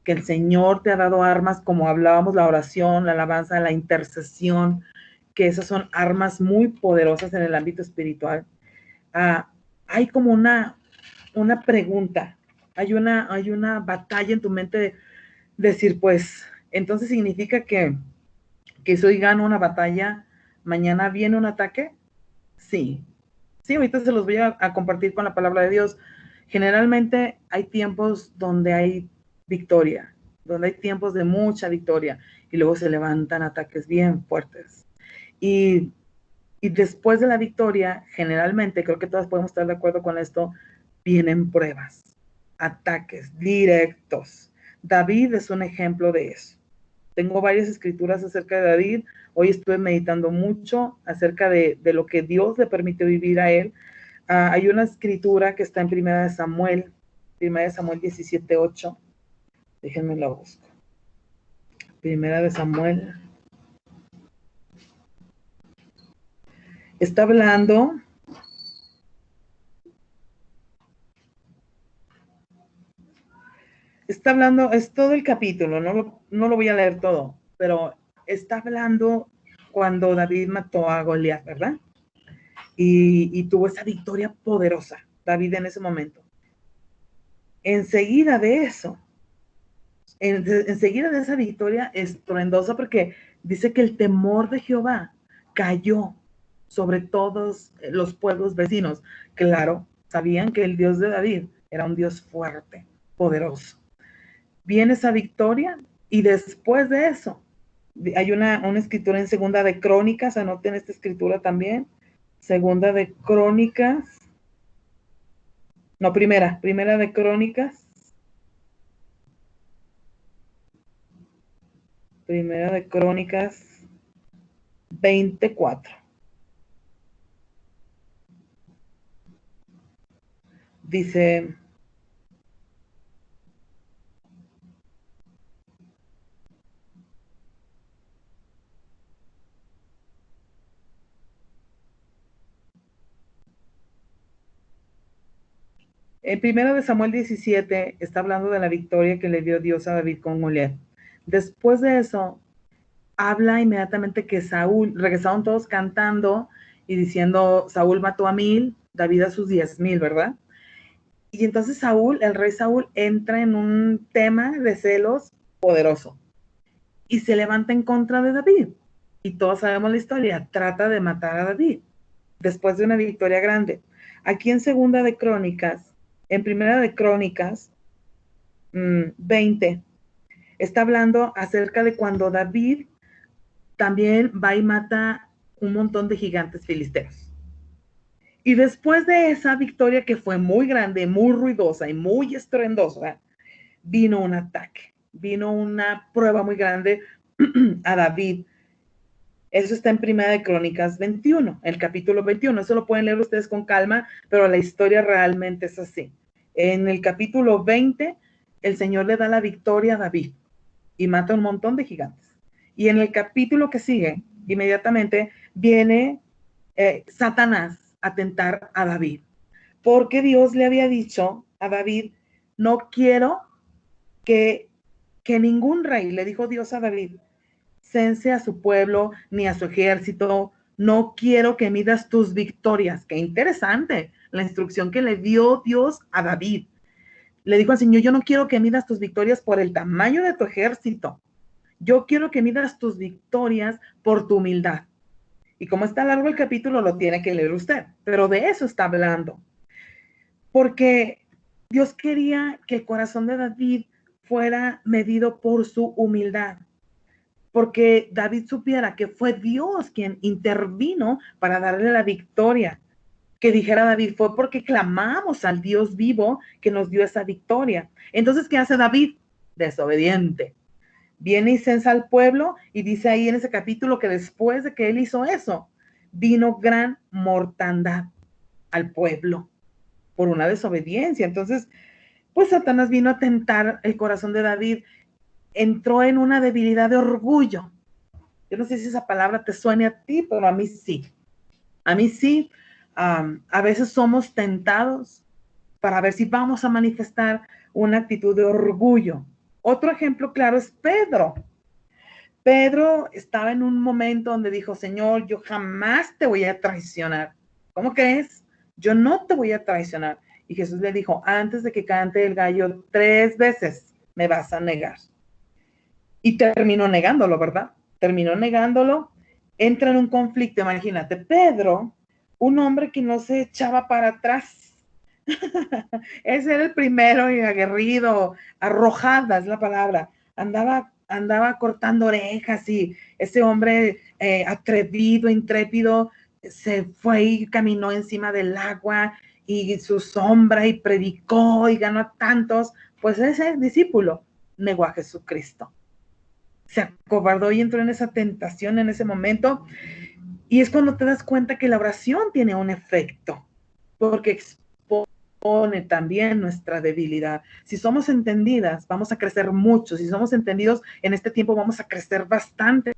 que el Señor te ha dado armas, como hablábamos, la oración, la alabanza, la intercesión, que esas son armas muy poderosas en el ámbito espiritual. Hay como una pregunta, hay una batalla en tu mente de decir, pues, entonces significa que si hoy gano una batalla, mañana viene un ataque. Sí, ahorita se los voy a compartir con la palabra de Dios. Generalmente hay tiempos donde hay victoria, donde hay tiempos de mucha victoria, y luego se levantan ataques bien fuertes. Y después de la victoria, generalmente, creo que todos podemos estar de acuerdo con esto, vienen pruebas, ataques directos. David es un ejemplo de eso. Tengo varias escrituras acerca de David. Hoy estuve meditando mucho acerca de lo que Dios le permitió vivir a él. Hay una escritura que está en 1 Samuel 17:8. Déjenme la busco. 1 Samuel. Está hablando es todo el capítulo, no lo voy a leer todo, pero está hablando cuando David mató a Goliat, ¿verdad? Y tuvo esa victoria poderosa, David en ese momento. Enseguida de eso, enseguida de esa victoria estruendosa, porque dice que el temor de Jehová cayó sobre todos los pueblos vecinos. Claro, sabían que el Dios de David era un Dios fuerte, poderoso. Viene esa victoria, y después de eso, hay una escritura en Segunda de Crónicas, anoten esta escritura también, Segunda de Crónicas, no, Primera de Crónicas, Primera de Crónicas 24. Dice, en 1 Samuel 17 está hablando de la victoria que le dio Dios a David con Goliat. Después de eso, habla inmediatamente que Saúl, regresaron todos cantando y diciendo, Saúl mató a 1000, David a sus 10,000, ¿verdad? Y entonces el rey Saúl entra en un tema de celos poderoso y se levanta en contra de David. Y todos sabemos la historia, trata de matar a David después de una victoria grande. Aquí en Segunda de Crónicas, en Primera de Crónicas 20, está hablando acerca de cuando David también va y mata un montón de gigantes filisteos. Y después de esa victoria que fue muy grande, muy ruidosa y muy estruendosa, vino un ataque, vino una prueba muy grande a David. Eso está en Primera de Crónicas 21, el capítulo 21. Eso lo pueden leer ustedes con calma, pero la historia realmente es así. En el capítulo 20, el Señor le da la victoria a David y mata un montón de gigantes. Y en el capítulo que sigue, inmediatamente viene Satanás a tentar a David, porque Dios le había dicho a David, no quiero que ningún rey, le dijo Dios a David, cense a su pueblo ni a su ejército, no quiero que midas tus victorias. Qué interesante la instrucción que le dio Dios a David. Le dijo al Señor, yo no quiero que midas tus victorias por el tamaño de tu ejército, yo quiero que midas tus victorias por tu humildad. Y como está largo el capítulo, lo tiene que leer usted, pero de eso está hablando. Porque Dios quería que el corazón de David fuera medido por su humildad. porque David supiera que fue Dios quien intervino para darle la victoria. Que dijera David, fue porque clamamos al Dios vivo que nos dio esa victoria. Entonces, ¿qué hace David? Desobediente. Viene y censa al pueblo y dice ahí en ese capítulo que después de que él hizo eso, vino gran mortandad al pueblo por una desobediencia. Entonces, pues Satanás vino a tentar el corazón de David, entró en una debilidad de orgullo. Yo no sé si esa palabra te suene a ti, pero a mí sí. A mí sí. A veces somos tentados para ver si vamos a manifestar una actitud de orgullo. Otro ejemplo claro es Pedro. Pedro estaba en un momento donde dijo, Señor, yo jamás te voy a traicionar. ¿Cómo crees? Yo no te voy a traicionar. Y Jesús le dijo, antes de que cante el gallo 3 veces, me vas a negar. Y terminó negándolo, ¿verdad? Terminó negándolo, entra en un conflicto. Imagínate, Pedro, un hombre que no se echaba para atrás. Ese era el primero y aguerrido, arrojada es la palabra. Andaba cortando orejas y ese hombre atrevido, intrépido, se fue y caminó encima del agua y su sombra y predicó y ganó a tantos. Pues ese discípulo negó a Jesucristo. Se acobardó y entró en esa tentación en ese momento. Y es cuando te das cuenta que la oración tiene un efecto, porque expone también nuestra debilidad. Si somos entendidas, vamos a crecer mucho. Si somos entendidos en este tiempo, vamos a crecer bastante,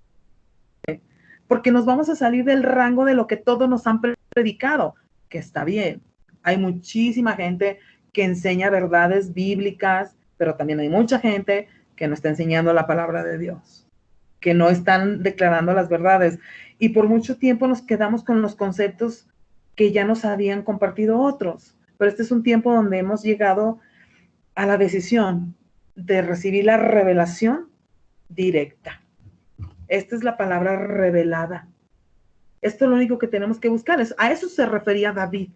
porque nos vamos a salir del rango de lo que todos nos han predicado, que está bien. Hay muchísima gente que enseña verdades bíblicas, pero también hay mucha gente que no está enseñando la palabra de Dios, que no están declarando las verdades. Y por mucho tiempo nos quedamos con los conceptos que ya nos habían compartido otros. Pero este es un tiempo donde hemos llegado a la decisión de recibir la revelación directa. Esta es la palabra revelada. Esto es lo único que tenemos que buscar. A eso se refería David.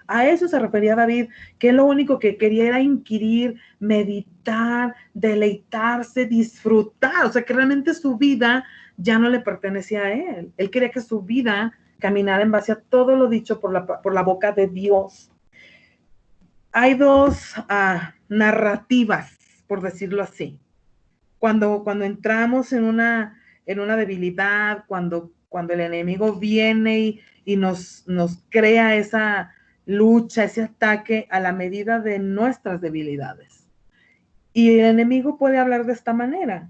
A eso se refería David, que lo único que quería era inquirir, meditar, deleitarse, disfrutar. O sea, que realmente su vida ya no le pertenecía a él. Él quería que su vida caminara en base a todo lo dicho por la boca de Dios. Hay dos narrativas, por decirlo así. Cuando entramos en una debilidad, cuando el enemigo viene y nos crea esa lucha, ese ataque a la medida de nuestras debilidades. Y el enemigo puede hablar de esta manera.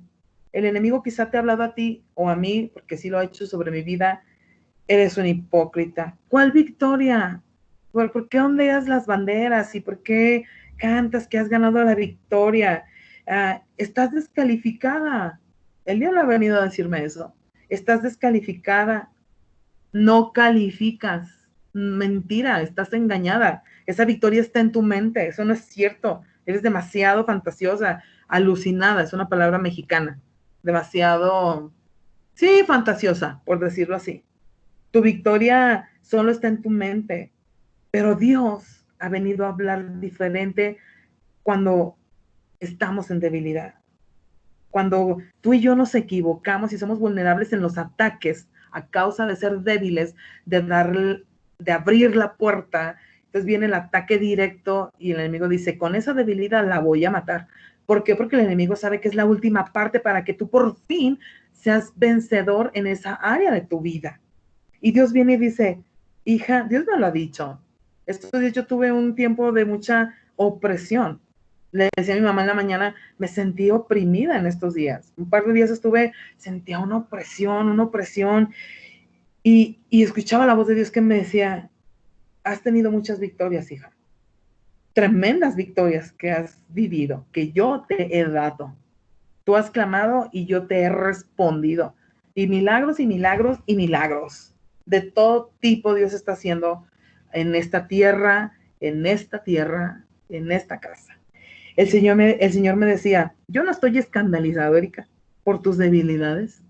El enemigo quizá te ha hablado a ti o a mí, porque sí lo ha hecho sobre mi vida. Eres un hipócrita. ¿Cuál victoria? ¿Por qué ondeas las banderas? ¿Y por qué cantas que has ganado la victoria? Estás descalificada. El diablo ha venido a decirme eso. Estás descalificada. No calificas. Mentira, estás engañada. Esa victoria está en tu mente. Eso no es cierto. Eres demasiado fantasiosa, alucinada. Es una palabra mexicana. Demasiado, sí, fantasiosa, por decirlo así. Tu victoria solo está en tu mente. Pero Dios ha venido a hablar diferente cuando estamos en debilidad. Cuando tú y yo nos equivocamos y somos vulnerables en los ataques a causa de ser débiles, de abrir la puerta, entonces viene el ataque directo y el enemigo dice, con esa debilidad la voy a matar. ¿Por qué? Porque el enemigo sabe que es la última parte para que tú por fin seas vencedor en esa área de tu vida. Y Dios viene y dice, hija, Dios me lo ha dicho. Estos días yo tuve un tiempo de mucha opresión. Le decía a mi mamá en la mañana, me sentí oprimida en estos días. Un par de días sentía una opresión. Y escuchaba la voz de Dios que me decía, has tenido muchas victorias, hija. Tremendas victorias que has vivido, que yo te he dado. Tú has clamado y yo te he respondido. Y milagros y milagros y milagros. De todo tipo Dios está haciendo en esta tierra, en esta casa. El Señor me decía, yo no estoy escandalizado, Erika, por tus debilidades.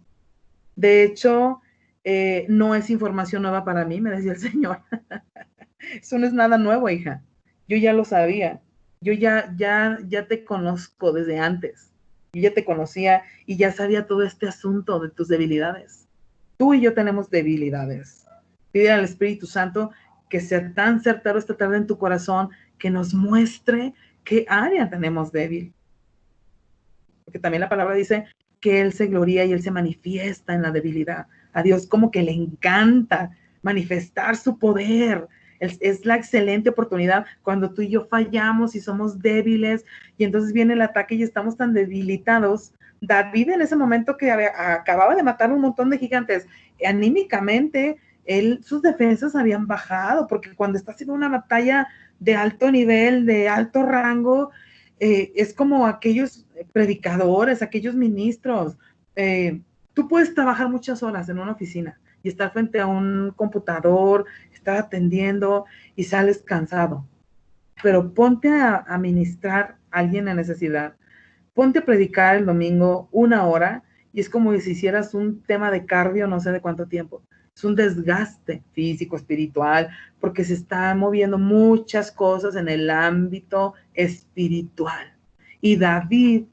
De hecho, no es información nueva para mí, me decía el Señor. Eso no es nada nuevo, hija. Yo ya lo sabía. Yo ya te conozco desde antes. Yo ya te conocía y ya sabía todo este asunto de tus debilidades. Tú y yo tenemos debilidades. Pide al Espíritu Santo que sea tan certero esta tarde en tu corazón, que nos muestre qué área tenemos débil. Porque también la palabra dice que Él se gloria y Él se manifiesta en la debilidad. A Dios como que le encanta manifestar su poder. Es la excelente oportunidad cuando tú y yo fallamos y somos débiles y entonces viene el ataque y estamos tan debilitados. David en ese momento que acababa de matar un montón de gigantes, anímicamente, sus defensas habían bajado, porque cuando estás en una batalla de alto nivel, de alto rango, es como aquellos predicadores, aquellos ministros. Tú puedes trabajar muchas horas en una oficina y estar frente a un computador, estar atendiendo y sales cansado. Pero ponte a ministrar a alguien en necesidad. Ponte a predicar el domingo 1 hora y es como si hicieras un tema de cardio no sé de cuánto tiempo. Es un desgaste físico, espiritual, porque se están moviendo muchas cosas en el ámbito espiritual. Y David,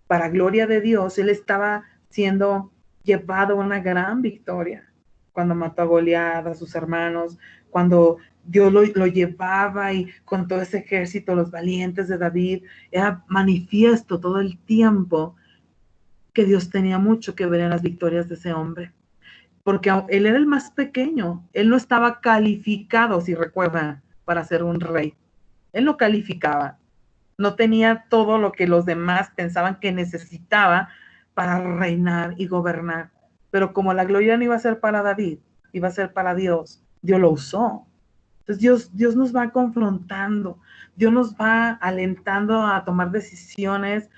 para gloria de Dios, él estaba siendo llevado a una gran victoria. Cuando mató a Goliat, a sus hermanos, cuando Dios lo llevaba y con todo ese ejército, los valientes de David, era manifiesto todo el tiempo que Dios tenía mucho que ver en las victorias de ese hombre. Porque él era el más pequeño, él no estaba calificado, si recuerdan, para ser un rey. Él no calificaba, no tenía todo lo que los demás pensaban que necesitaba para reinar y gobernar. Pero como la gloria no iba a ser para David, iba a ser para Dios, Dios lo usó. Entonces Dios nos va confrontando, Dios nos va alentando a tomar decisiones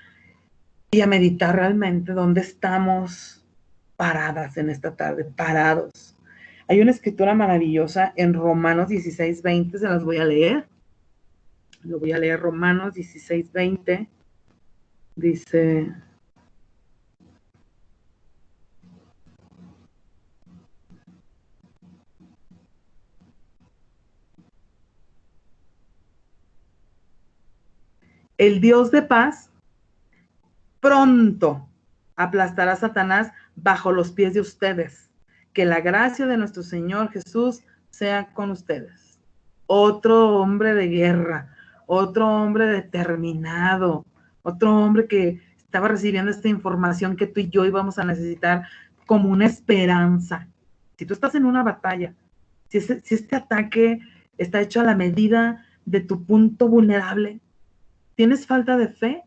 y a meditar realmente dónde estamos paradas en esta tarde, parados. Hay una escritura maravillosa en Romanos 16:20, se las voy a leer. Lo voy a leer, Romanos 16:20. Dice: el Dios de paz pronto aplastará a Satanás bajo los pies de ustedes. Que la gracia de nuestro Señor Jesús sea con ustedes. Otro hombre de guerra, otro hombre determinado, otro hombre que estaba recibiendo esta información que tú y yo íbamos a necesitar como una esperanza. Si tú estás en una batalla, si este ataque está hecho a la medida de tu punto vulnerable, ¿tienes falta de fe?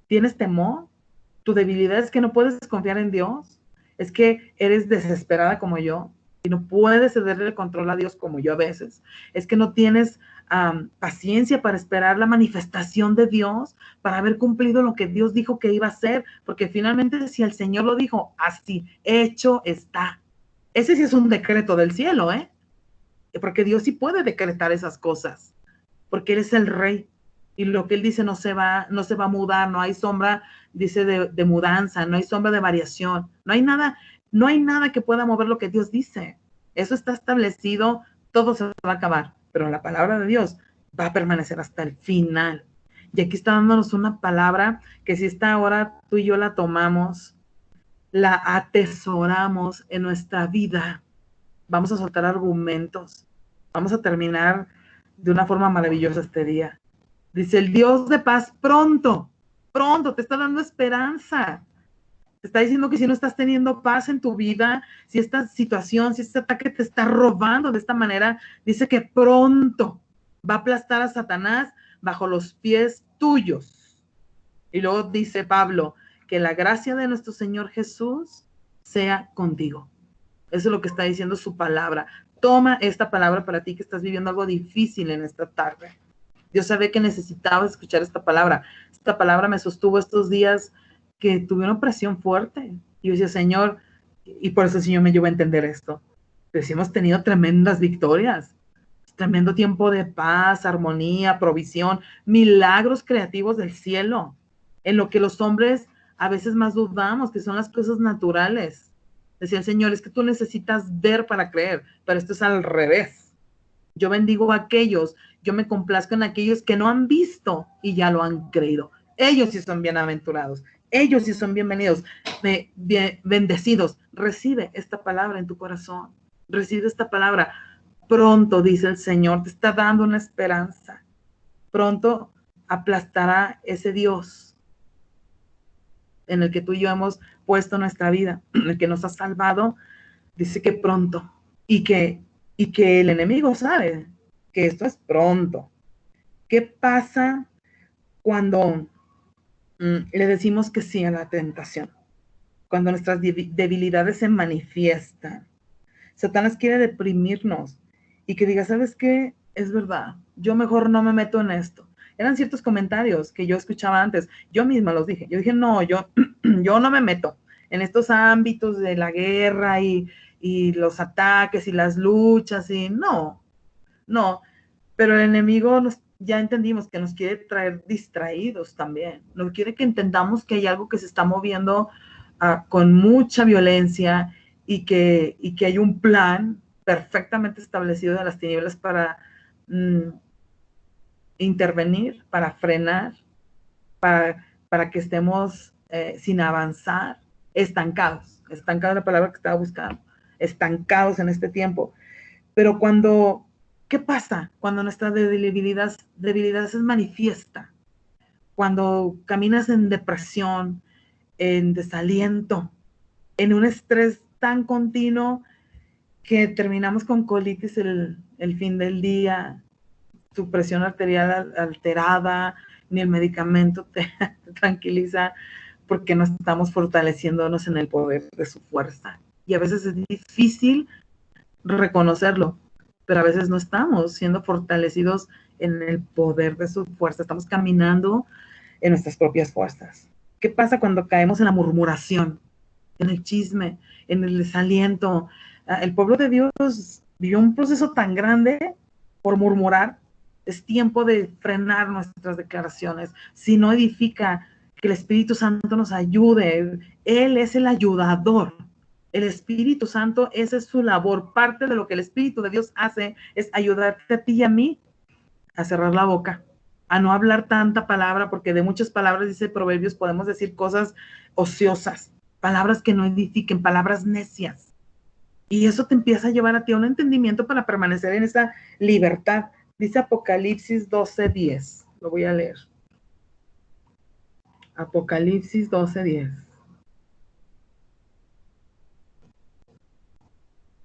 ¿Tienes temor? ¿Tu debilidad es que no puedes confiar en Dios? ¿Es que eres desesperada como yo y no puedes cederle el control a Dios como yo a veces? ¿Es que no tienes paciencia para esperar la manifestación de Dios, para haber cumplido lo que Dios dijo que iba a hacer? Porque finalmente si el Señor lo dijo, así, hecho está. Ese sí es un decreto del cielo, ¿eh? Porque Dios sí puede decretar esas cosas, porque Él es el Rey. Y lo que Él dice no se va a mudar, no hay sombra, dice, de mudanza, no hay sombra de variación, no hay nada que pueda mover lo que Dios dice. Eso está establecido, todo se va a acabar, pero la palabra de Dios va a permanecer hasta el final. Y aquí está dándonos una palabra que si esta hora tú y yo la tomamos, la atesoramos en nuestra vida, vamos a soltar argumentos, vamos a terminar de una forma maravillosa este día. Dice, el Dios de paz pronto te está dando esperanza. Te está diciendo que si no estás teniendo paz en tu vida, si esta situación, si este ataque te está robando de esta manera, dice que pronto va a aplastar a Satanás bajo los pies tuyos. Y luego dice Pablo, que la gracia de nuestro Señor Jesús sea contigo. Eso es lo que está diciendo su palabra. Toma esta palabra para ti que estás viviendo algo difícil en esta tarde. Dios sabía que necesitabas escuchar esta palabra. Esta palabra me sostuvo estos días que tuve una presión fuerte. Y yo decía, Señor, y por eso el Señor me llevó a entender esto. Pero sí hemos tenido tremendas victorias. Tremendo tiempo de paz, armonía, provisión, milagros creativos del cielo. En lo que los hombres a veces más dudamos, que son las cosas naturales. Decía el Señor, es que tú necesitas ver para creer, pero esto es al revés. Yo bendigo a aquellos, yo me complazco en aquellos que no han visto y ya lo han creído. Ellos sí son bienaventurados. Ellos sí son bienvenidos, bendecidos. Recibe esta palabra en tu corazón. Recibe esta palabra. Pronto, dice el Señor, te está dando una esperanza. Pronto aplastará ese Dios en el que tú y yo hemos puesto nuestra vida, en el que nos ha salvado. Dice que pronto. Y que el enemigo sabe que esto es pronto. ¿Qué pasa cuando le decimos que sí a la tentación? Cuando nuestras debilidades se manifiestan. Satanás quiere deprimirnos y que diga, ¿sabes qué? Es verdad, yo mejor no me meto en esto. Eran ciertos comentarios que yo escuchaba antes. Yo misma los dije. Yo dije, no, yo no me meto en estos ámbitos de la guerra y los ataques y las luchas y no. Pero el enemigo ya entendimos que nos quiere traer distraídos también. Nos quiere que entendamos que hay algo que se está moviendo con mucha violencia y que hay un plan perfectamente establecido de las tinieblas para intervenir, para frenar, para que estemos sin avanzar, estancados. Estancada es la palabra que estaba buscando. Estancados en este tiempo. Pero ¿qué pasa cuando nuestra debilidad se manifiesta? Cuando caminas en depresión, en desaliento, en un estrés tan continuo que terminamos con colitis el fin del día, tu presión arterial alterada, ni el medicamento te tranquiliza porque no estamos fortaleciéndonos en el poder de su fuerza. Y a veces es difícil reconocerlo, pero a veces no estamos siendo fortalecidos en el poder de su fuerza, estamos caminando en nuestras propias fuerzas. ¿Qué pasa cuando caemos en la murmuración, en el chisme, en el desaliento? El pueblo de Dios vivió un proceso tan grande por murmurar. Es tiempo de frenar nuestras declaraciones. Si no edifica, que el Espíritu Santo nos ayude. Él es el ayudador. El Espíritu Santo, esa es su labor. Parte de lo que el Espíritu de Dios hace es ayudarte a ti y a mí a cerrar la boca, a no hablar tanta palabra, porque de muchas palabras, dice Proverbios, podemos decir cosas ociosas, palabras que no edifiquen, palabras necias. Y eso te empieza a llevar a ti a un entendimiento para permanecer en esa libertad. Dice Apocalipsis 12:10. Lo voy a leer. Apocalipsis 12:10.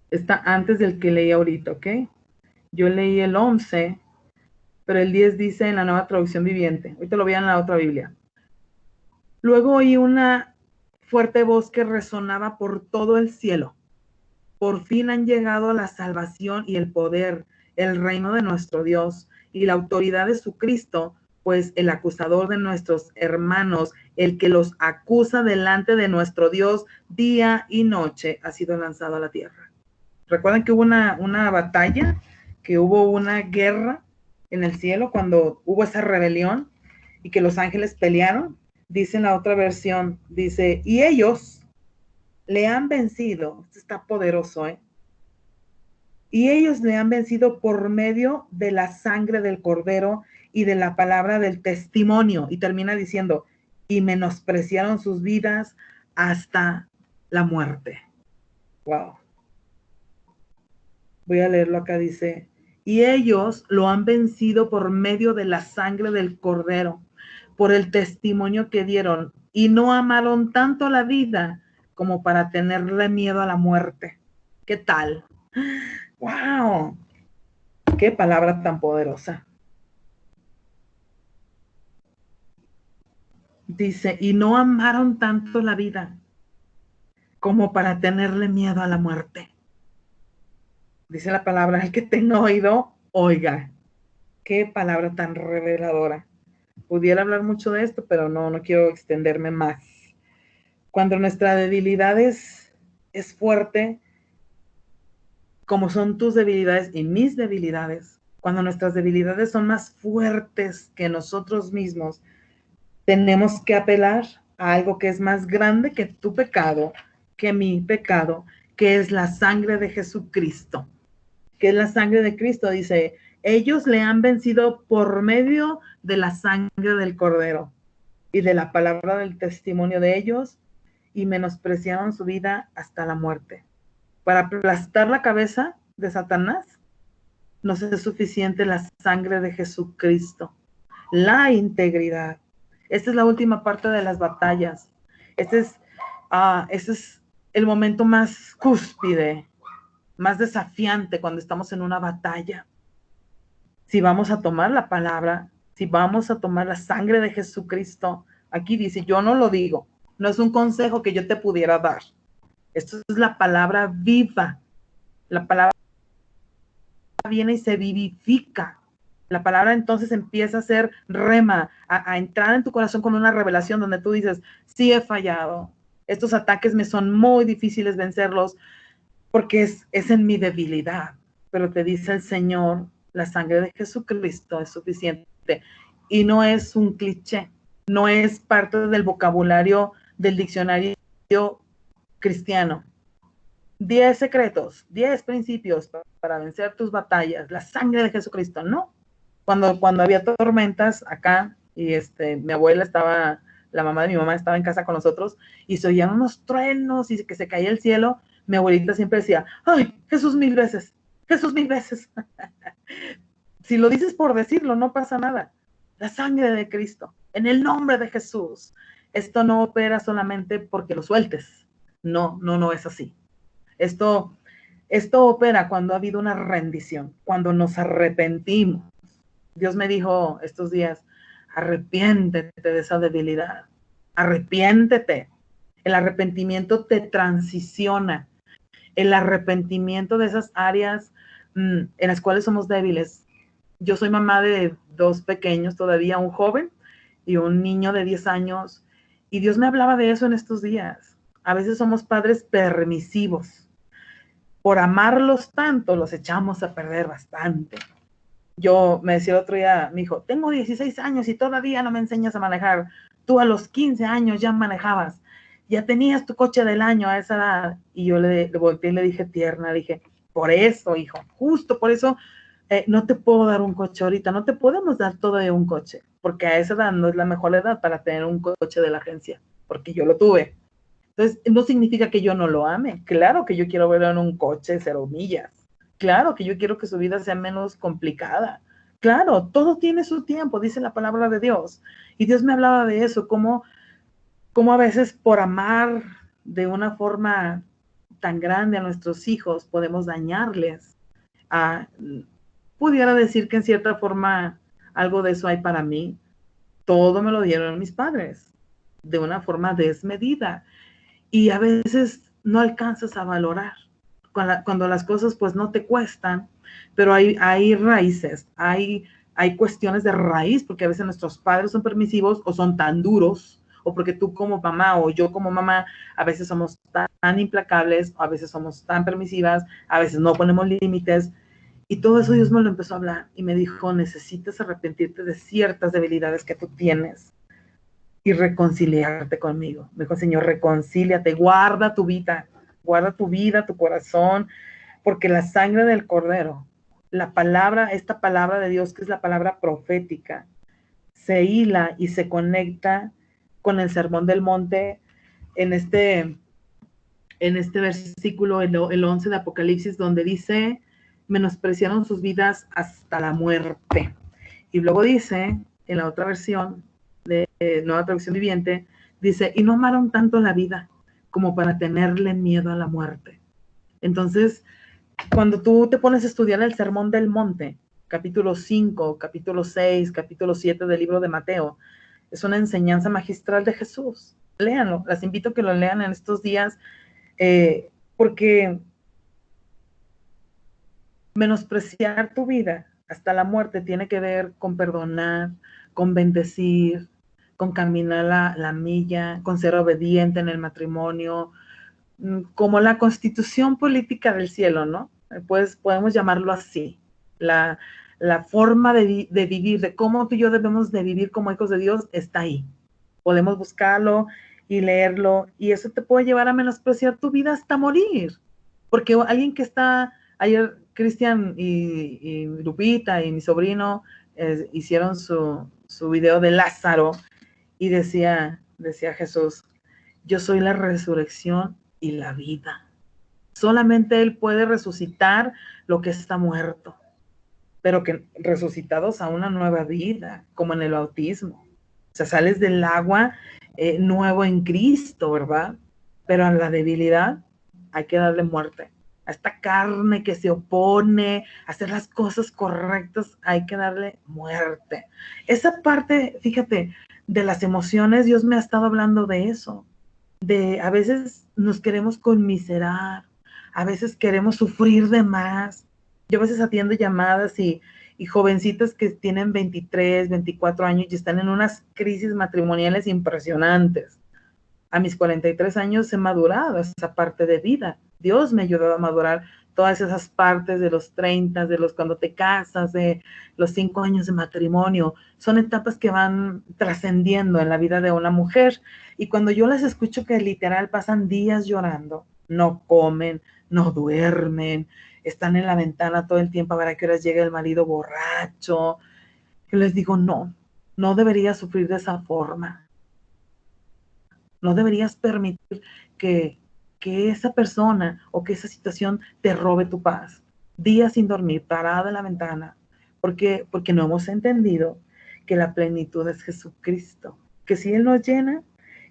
Está antes del que leí ahorita, ¿ok? Yo leí el 11, pero el 10 dice en la Nueva Traducción Viviente. Ahorita lo vean en la otra Biblia. Luego oí una fuerte voz que resonaba por todo el cielo. Por fin han llegado la salvación y el poder, el reino de nuestro Dios y la autoridad de su Cristo, pues el acusador de nuestros hermanos, el que los acusa delante de nuestro Dios día y noche, ha sido lanzado a la tierra. ¿Recuerdan que hubo una batalla, que hubo una guerra en el cielo cuando hubo esa rebelión y que los ángeles pelearon? Dice en la otra versión, dice, y ellos le han vencido. Esto está poderoso, y ellos le han vencido por medio de la sangre del Cordero y de la palabra del testimonio. Y termina diciendo, y menospreciaron sus vidas hasta la muerte. Wow. Voy a leerlo acá, dice, y ellos lo han vencido por medio de la sangre del Cordero, por el testimonio que dieron, y no amaron tanto la vida como para tenerle miedo a la muerte. ¿Qué tal? ¡Wow! ¡Qué palabra tan poderosa! Dice, y no amaron tanto la vida como para tenerle miedo a la muerte. Dice la palabra, el que tenga oído, oiga. Qué palabra tan reveladora. Pudiera hablar mucho de esto, pero no quiero extenderme más. Cuando nuestra debilidad es fuerte, como son tus debilidades y mis debilidades, cuando nuestras debilidades son más fuertes que nosotros mismos, tenemos que apelar a algo que es más grande que tu pecado, que mi pecado, que es la sangre de Jesucristo. Que es la sangre de Cristo, dice, ellos le han vencido por medio de la sangre del Cordero. y de la palabra del testimonio de ellos, y menospreciaron su vida hasta la muerte. Para aplastar la cabeza de Satanás, nos es suficiente la sangre de Jesucristo, la integridad. Esta es la última parte de las batallas. Este es el momento más cúspide, más desafiante cuando estamos en una batalla. Si vamos a tomar la palabra, si vamos a tomar la sangre de Jesucristo, aquí dice, yo no lo digo, no es un consejo que yo te pudiera dar. Esto es la palabra viva. La palabra viene y se vivifica. La palabra entonces empieza a ser rema, a entrar en tu corazón con una revelación donde tú dices, sí he fallado. Estos ataques me son muy difíciles vencerlos porque es en mi debilidad. Pero te dice el Señor, la sangre de Jesucristo es suficiente. Y no es un cliché, no es parte del vocabulario del diccionario cristiano. 10 secretos, 10 principios para vencer tus batallas, la sangre de Jesucristo, ¿no? Cuando había tormentas acá, y mi abuela estaba, la mamá de mi mamá estaba en casa con nosotros, y se oían unos truenos, y que se caía el cielo, mi abuelita siempre decía, ¡ay, Jesús 1000 veces! ¡Jesús 1000 veces! Si lo dices por decirlo, no pasa nada. La sangre de Cristo, en el nombre de Jesús. Esto no opera solamente porque lo sueltes. No es así. Esto opera cuando ha habido una rendición, cuando nos arrepentimos. Dios me dijo estos días, arrepiéntete de esa debilidad, arrepiéntete. El arrepentimiento te transiciona. El arrepentimiento de esas áreas en las cuales somos débiles. Yo soy mamá de 2 pequeños todavía, un joven y un niño de 10 años, y Dios me hablaba de eso en estos días. A veces somos padres permisivos. Por amarlos tanto, los echamos a perder bastante. Yo me decía el otro día, mi hijo, tengo 16 años y todavía no me enseñas a manejar. Tú a los 15 años ya manejabas, ya tenías tu coche del año a esa edad. Y yo le volteé y le dije tierna, dije, por eso, hijo, justo por eso no te puedo dar un coche ahorita, no te podemos dar todavía un coche, porque a esa edad no es la mejor edad para tener un coche de la agencia, porque yo lo tuve. Entonces, no significa que yo no lo ame. Claro que yo quiero verlo en un coche 0 millas. Claro que yo quiero que su vida sea menos complicada. Claro, todo tiene su tiempo, dice la palabra de Dios. Y Dios me hablaba de eso, como a veces por amar de una forma tan grande a nuestros hijos podemos dañarles. Pudiera decir que en cierta forma algo de eso hay para mí. Todo me lo dieron mis padres, de una forma desmedida. Y a veces no alcanzas a valorar cuando las cosas pues no te cuestan, pero hay raíces, hay cuestiones de raíz, porque a veces nuestros padres son permisivos o son tan duros, o porque tú como mamá o yo como mamá a veces somos tan implacables, a veces somos tan permisivas, a veces no ponemos límites. Y todo eso Dios me lo empezó a hablar y me dijo, necesitas arrepentirte de ciertas debilidades que tú tienes y reconciliarte conmigo. Me dijo, Señor, reconcíliate, guarda tu vida, tu corazón, porque la sangre del Cordero, esta palabra de Dios, que es la palabra profética, se hila y se conecta con el Sermón del Monte en este versículo, el 11 de Apocalipsis, donde dice, menospreciaron sus vidas hasta la muerte. Y luego dice, en la otra versión, de Nueva Traducción Viviente, dice, y no amaron tanto la vida como para tenerle miedo a la muerte. Entonces, cuando tú te pones a estudiar el Sermón del Monte, capítulo 5, capítulo 6, capítulo 7 del libro de Mateo, es una enseñanza magistral de Jesús. Léanlo, las invito a que lo lean en estos días, porque menospreciar tu vida hasta la muerte tiene que ver con perdonar, con bendecir, con caminar la milla, con ser obediente en el matrimonio, como la constitución política del cielo, ¿no? Pues podemos llamarlo así, la forma de vivir, de cómo tú y yo debemos de vivir como hijos de Dios, está ahí. Podemos buscarlo y leerlo, y eso te puede llevar a menospreciar tu vida hasta morir, porque alguien que está, ayer Cristian y Lupita y mi sobrino hicieron su video de Lázaro, Y decía Jesús, yo soy la resurrección y la vida. Solamente Él puede resucitar lo que está muerto, pero que resucitados a una nueva vida, como en el bautismo. O sea, sales del agua nuevo en Cristo, ¿verdad? Pero a la debilidad hay que darle muerte. A esta carne que se opone a hacer las cosas correctas, hay que darle muerte. Esa parte, fíjate, de las emociones, Dios me ha estado hablando de eso. De a veces nos queremos conmiserar, a veces queremos sufrir de más. Yo a veces atiendo llamadas y jovencitas que tienen 23, 24 años y están en unas crisis matrimoniales impresionantes. A mis 43 años he madurado esa parte de vida. Dios me ha ayudado a madurar todas esas partes de los 30, de los cuando te casas, de los 5 años de matrimonio. Son etapas que van trascendiendo en la vida de una mujer. Y cuando yo las escucho que literal pasan días llorando, no comen, no duermen, están en la ventana todo el tiempo a ver a qué horas llega el marido borracho. Yo les digo, no deberías sufrir de esa forma. No deberías permitir que esa persona o que esa situación te robe tu paz. Días sin dormir, parada en la ventana, porque no hemos entendido que la plenitud es Jesucristo, que si Él nos llena,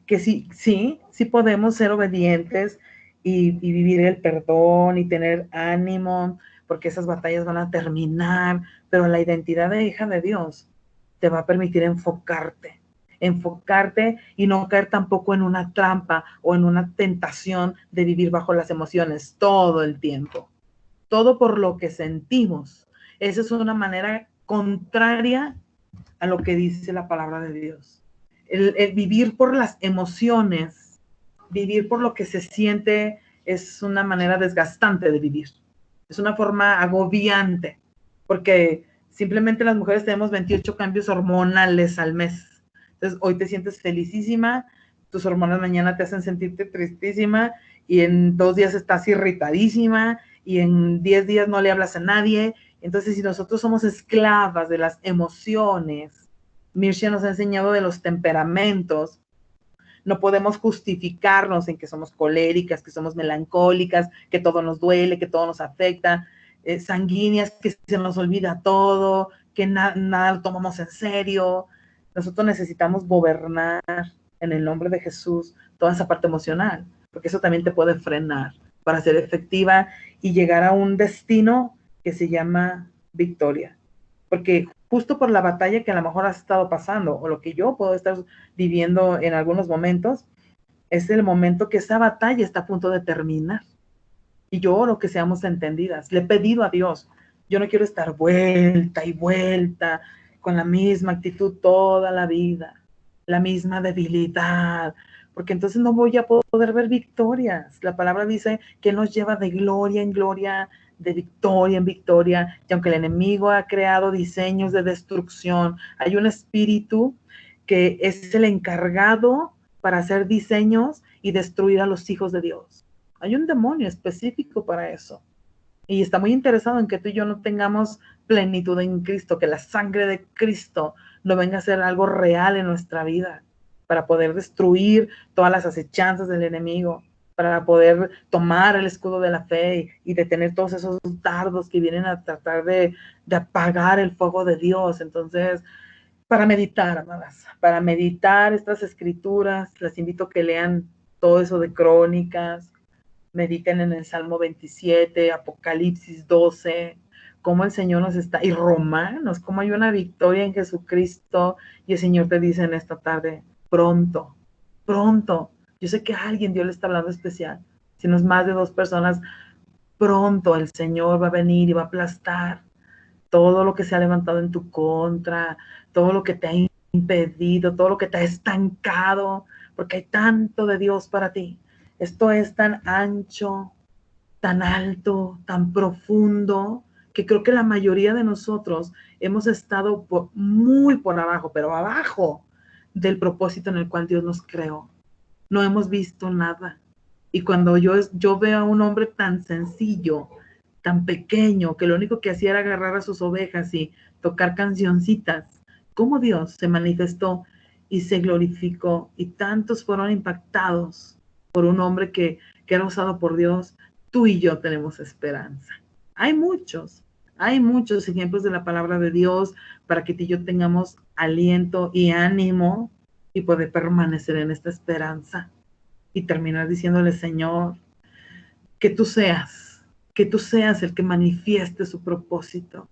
que sí podemos ser obedientes y vivir el perdón y tener ánimo, porque esas batallas van a terminar, pero la identidad de hija de Dios te va a permitir enfocarte y no caer tampoco en una trampa o en una tentación de vivir bajo las emociones todo el tiempo. Todo por lo que sentimos. Esa es una manera contraria a lo que dice la palabra de Dios. El vivir por las emociones, vivir por lo que se siente, es una manera desgastante de vivir. Es una forma agobiante, porque simplemente las mujeres tenemos 28 cambios hormonales al mes. Entonces, hoy te sientes felicísima, tus hormonas mañana te hacen sentirte tristísima y en 2 días estás irritadísima y en 10 días no le hablas a nadie. Entonces, si nosotros somos esclavas de las emociones, Mircea nos ha enseñado de los temperamentos, no podemos justificarnos en que somos coléricas, que somos melancólicas, que todo nos duele, que todo nos afecta, sanguíneas, que se nos olvida todo, que nada lo tomamos en serio. Nosotros necesitamos gobernar en el nombre de Jesús toda esa parte emocional, porque eso también te puede frenar para ser efectiva y llegar a un destino que se llama victoria. Porque justo por la batalla que a lo mejor has estado pasando o lo que yo puedo estar viviendo en algunos momentos, es el momento que esa batalla está a punto de terminar. Y yo oro que seamos entendidas. Le he pedido a Dios, yo no quiero estar vuelta y vuelta con la misma actitud toda la vida, la misma debilidad, porque entonces no voy a poder ver victorias. La palabra dice que nos lleva de gloria en gloria, de victoria en victoria, y aunque el enemigo ha creado diseños de destrucción, hay un espíritu que es el encargado para hacer diseños y destruir a los hijos de Dios. Hay un demonio específico para eso. Y está muy interesado en que tú y yo no tengamos plenitud en Cristo, que la sangre de Cristo no venga a ser algo real en nuestra vida, para poder destruir todas las acechanzas del enemigo, para poder tomar el escudo de la fe y detener todos esos dardos que vienen a tratar de apagar el fuego de Dios. Entonces, para meditar, amadas, para meditar estas escrituras, les invito a que lean todo eso de Crónicas, mediten en el Salmo 27, Apocalipsis 12, cómo el Señor nos está, y Romanos, cómo hay una victoria en Jesucristo, y el Señor te dice en esta tarde, pronto, pronto. Yo sé que a alguien Dios le está hablando especial, si no es más de 2 personas, pronto el Señor va a venir y va a aplastar todo lo que se ha levantado en tu contra, todo lo que te ha impedido, todo lo que te ha estancado, porque hay tanto de Dios para ti. Esto es tan ancho, tan alto, tan profundo, que creo que la mayoría de nosotros hemos estado muy por abajo, pero abajo del propósito en el cual Dios nos creó. No hemos visto nada. Y cuando yo veo a un hombre tan sencillo, tan pequeño, que lo único que hacía era agarrar a sus ovejas y tocar cancioncitas, cómo Dios se manifestó y se glorificó, y tantos fueron impactados por un hombre que era usado por Dios. Tú y yo tenemos esperanza. Hay muchos ejemplos de la palabra de Dios para que tú y yo tengamos aliento y ánimo y poder permanecer en esta esperanza y terminar diciéndole, Señor, que tú seas el que manifieste su propósito.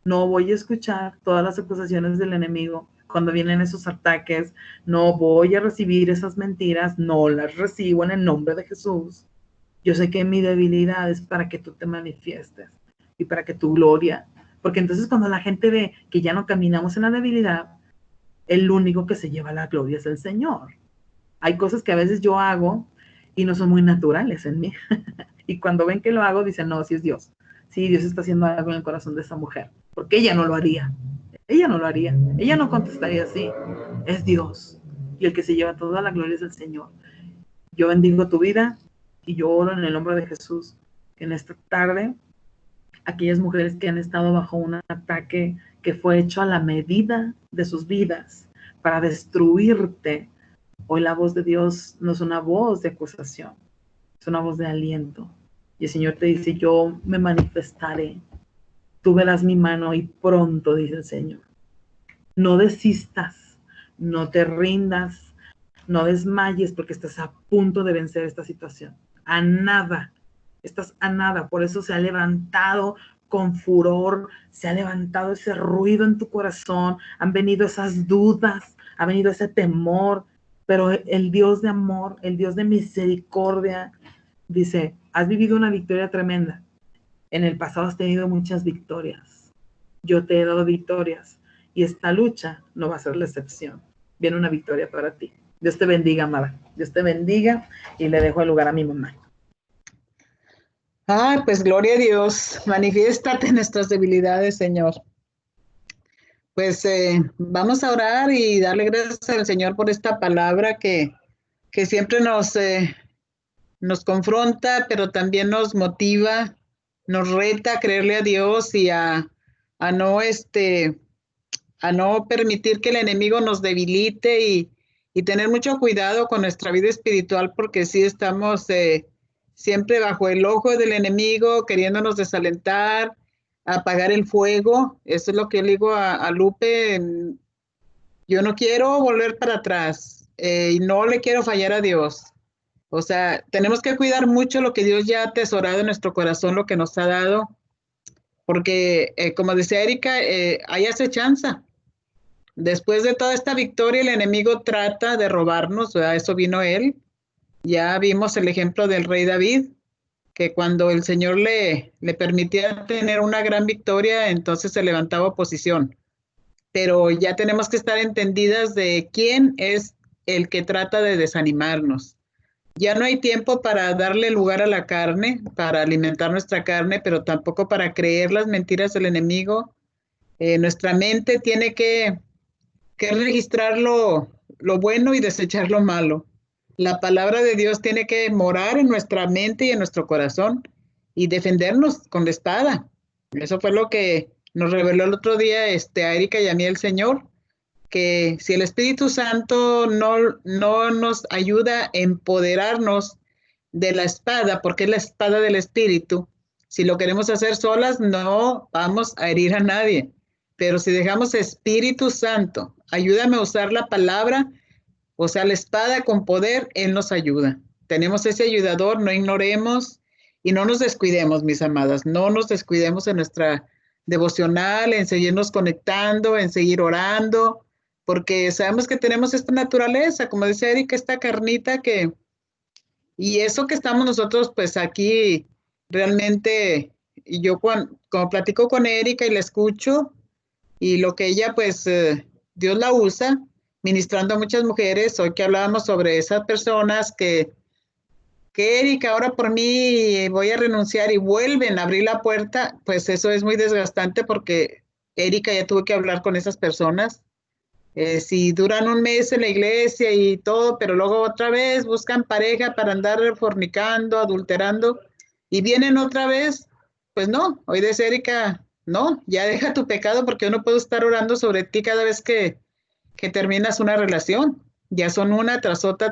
No voy a escuchar todas las acusaciones del enemigo cuando vienen esos ataques. No voy a recibir esas mentiras. No las recibo en el nombre de Jesús. Yo sé que mi debilidad es para que tú te manifiestes y para que tu gloria. Porque entonces cuando la gente ve que ya no caminamos en la debilidad, el único que se lleva la gloria es el Señor. Hay cosas que a veces yo hago y no son muy naturales en mí. Y cuando ven que lo hago, dicen, no, sí es Dios. Sí, Dios está haciendo algo en el corazón de esa mujer. Porque ella no lo haría. Ella no lo haría. Ella no contestaría así. Es Dios. Y el que se lleva toda la gloria es el Señor. Yo bendigo tu vida y yo oro en el nombre de Jesús que en esta tarde aquellas mujeres que han estado bajo un ataque que fue hecho a la medida de sus vidas para destruirte, hoy la voz de Dios no es una voz de acusación, es una voz de aliento. Y el Señor te dice, yo me manifestaré. Tú verás mi mano y pronto, dice el Señor. No desistas, no te rindas, no desmayes porque estás a punto de vencer esta situación. A nada, estás a nada. Por eso se ha levantado con furor, se ha levantado ese ruido en tu corazón, han venido esas dudas, ha venido ese temor, pero el Dios de amor, el Dios de misericordia, dice, has vivido una victoria tremenda. En el pasado has tenido muchas victorias. Yo te he dado victorias y esta lucha no va a ser la excepción. Viene una victoria para ti. Dios te bendiga, amada. Dios te bendiga y le dejo el lugar a mi mamá. Ay, pues gloria a Dios. Manifiéstate en nuestras debilidades, Señor. Pues vamos a orar y darle gracias al Señor por esta palabra que siempre nos confronta, pero también nos motiva, nos reta a creerle a Dios y a no permitir que el enemigo nos debilite y tener mucho cuidado con nuestra vida espiritual, porque sí estamos siempre bajo el ojo del enemigo, queriéndonos desalentar, apagar el fuego. Eso es lo que yo le digo a Lupe. Yo no quiero volver para atrás y no le quiero fallar a Dios. O sea, tenemos que cuidar mucho lo que Dios ya ha atesorado en nuestro corazón, lo que nos ha dado, porque como decía Erika, hay acechanza. Después de toda esta victoria, el enemigo trata de robarnos, ¿verdad? Eso vino él. Ya vimos el ejemplo del rey David, que cuando el Señor le permitía tener una gran victoria, entonces se levantaba oposición. Pero ya tenemos que estar entendidas de quién es el que trata de desanimarnos. Ya no hay tiempo para darle lugar a la carne, para alimentar nuestra carne, pero tampoco para creer las mentiras del enemigo. Nuestra mente tiene que registrar lo bueno y desechar lo malo. La palabra de Dios tiene que morar en nuestra mente y en nuestro corazón y defendernos con la espada. Eso fue lo que nos reveló el otro día a Erika y a mí el Señor, que si el Espíritu Santo no nos ayuda a empoderarnos de la espada, porque es la espada del Espíritu, si lo queremos hacer solas, no vamos a herir a nadie. Pero si dejamos Espíritu Santo, ayúdame a usar la palabra, o sea, la espada con poder, Él nos ayuda. Tenemos ese ayudador, no ignoremos y no nos descuidemos, mis amadas. No nos descuidemos en nuestra devocional, en seguirnos conectando, en seguir orando, porque sabemos que tenemos esta naturaleza, como decía Erika, esta carnita y eso que estamos nosotros, pues aquí realmente, y yo como platico con Erika y la escucho, y lo que ella, pues, Dios la usa, ministrando a muchas mujeres. Hoy que hablábamos sobre esas personas que Erika, ahora por mí voy a renunciar y vuelven a abrir la puerta, pues eso es muy desgastante porque Erika ya tuvo que hablar con esas personas. Si duran un mes en la iglesia y todo, pero luego otra vez buscan pareja para andar fornicando, adulterando y vienen otra vez, pues no, hoy dice Erika, no, ya deja tu pecado porque yo no puedo estar orando sobre ti cada vez que que terminas una relación. Ya son una tras otra,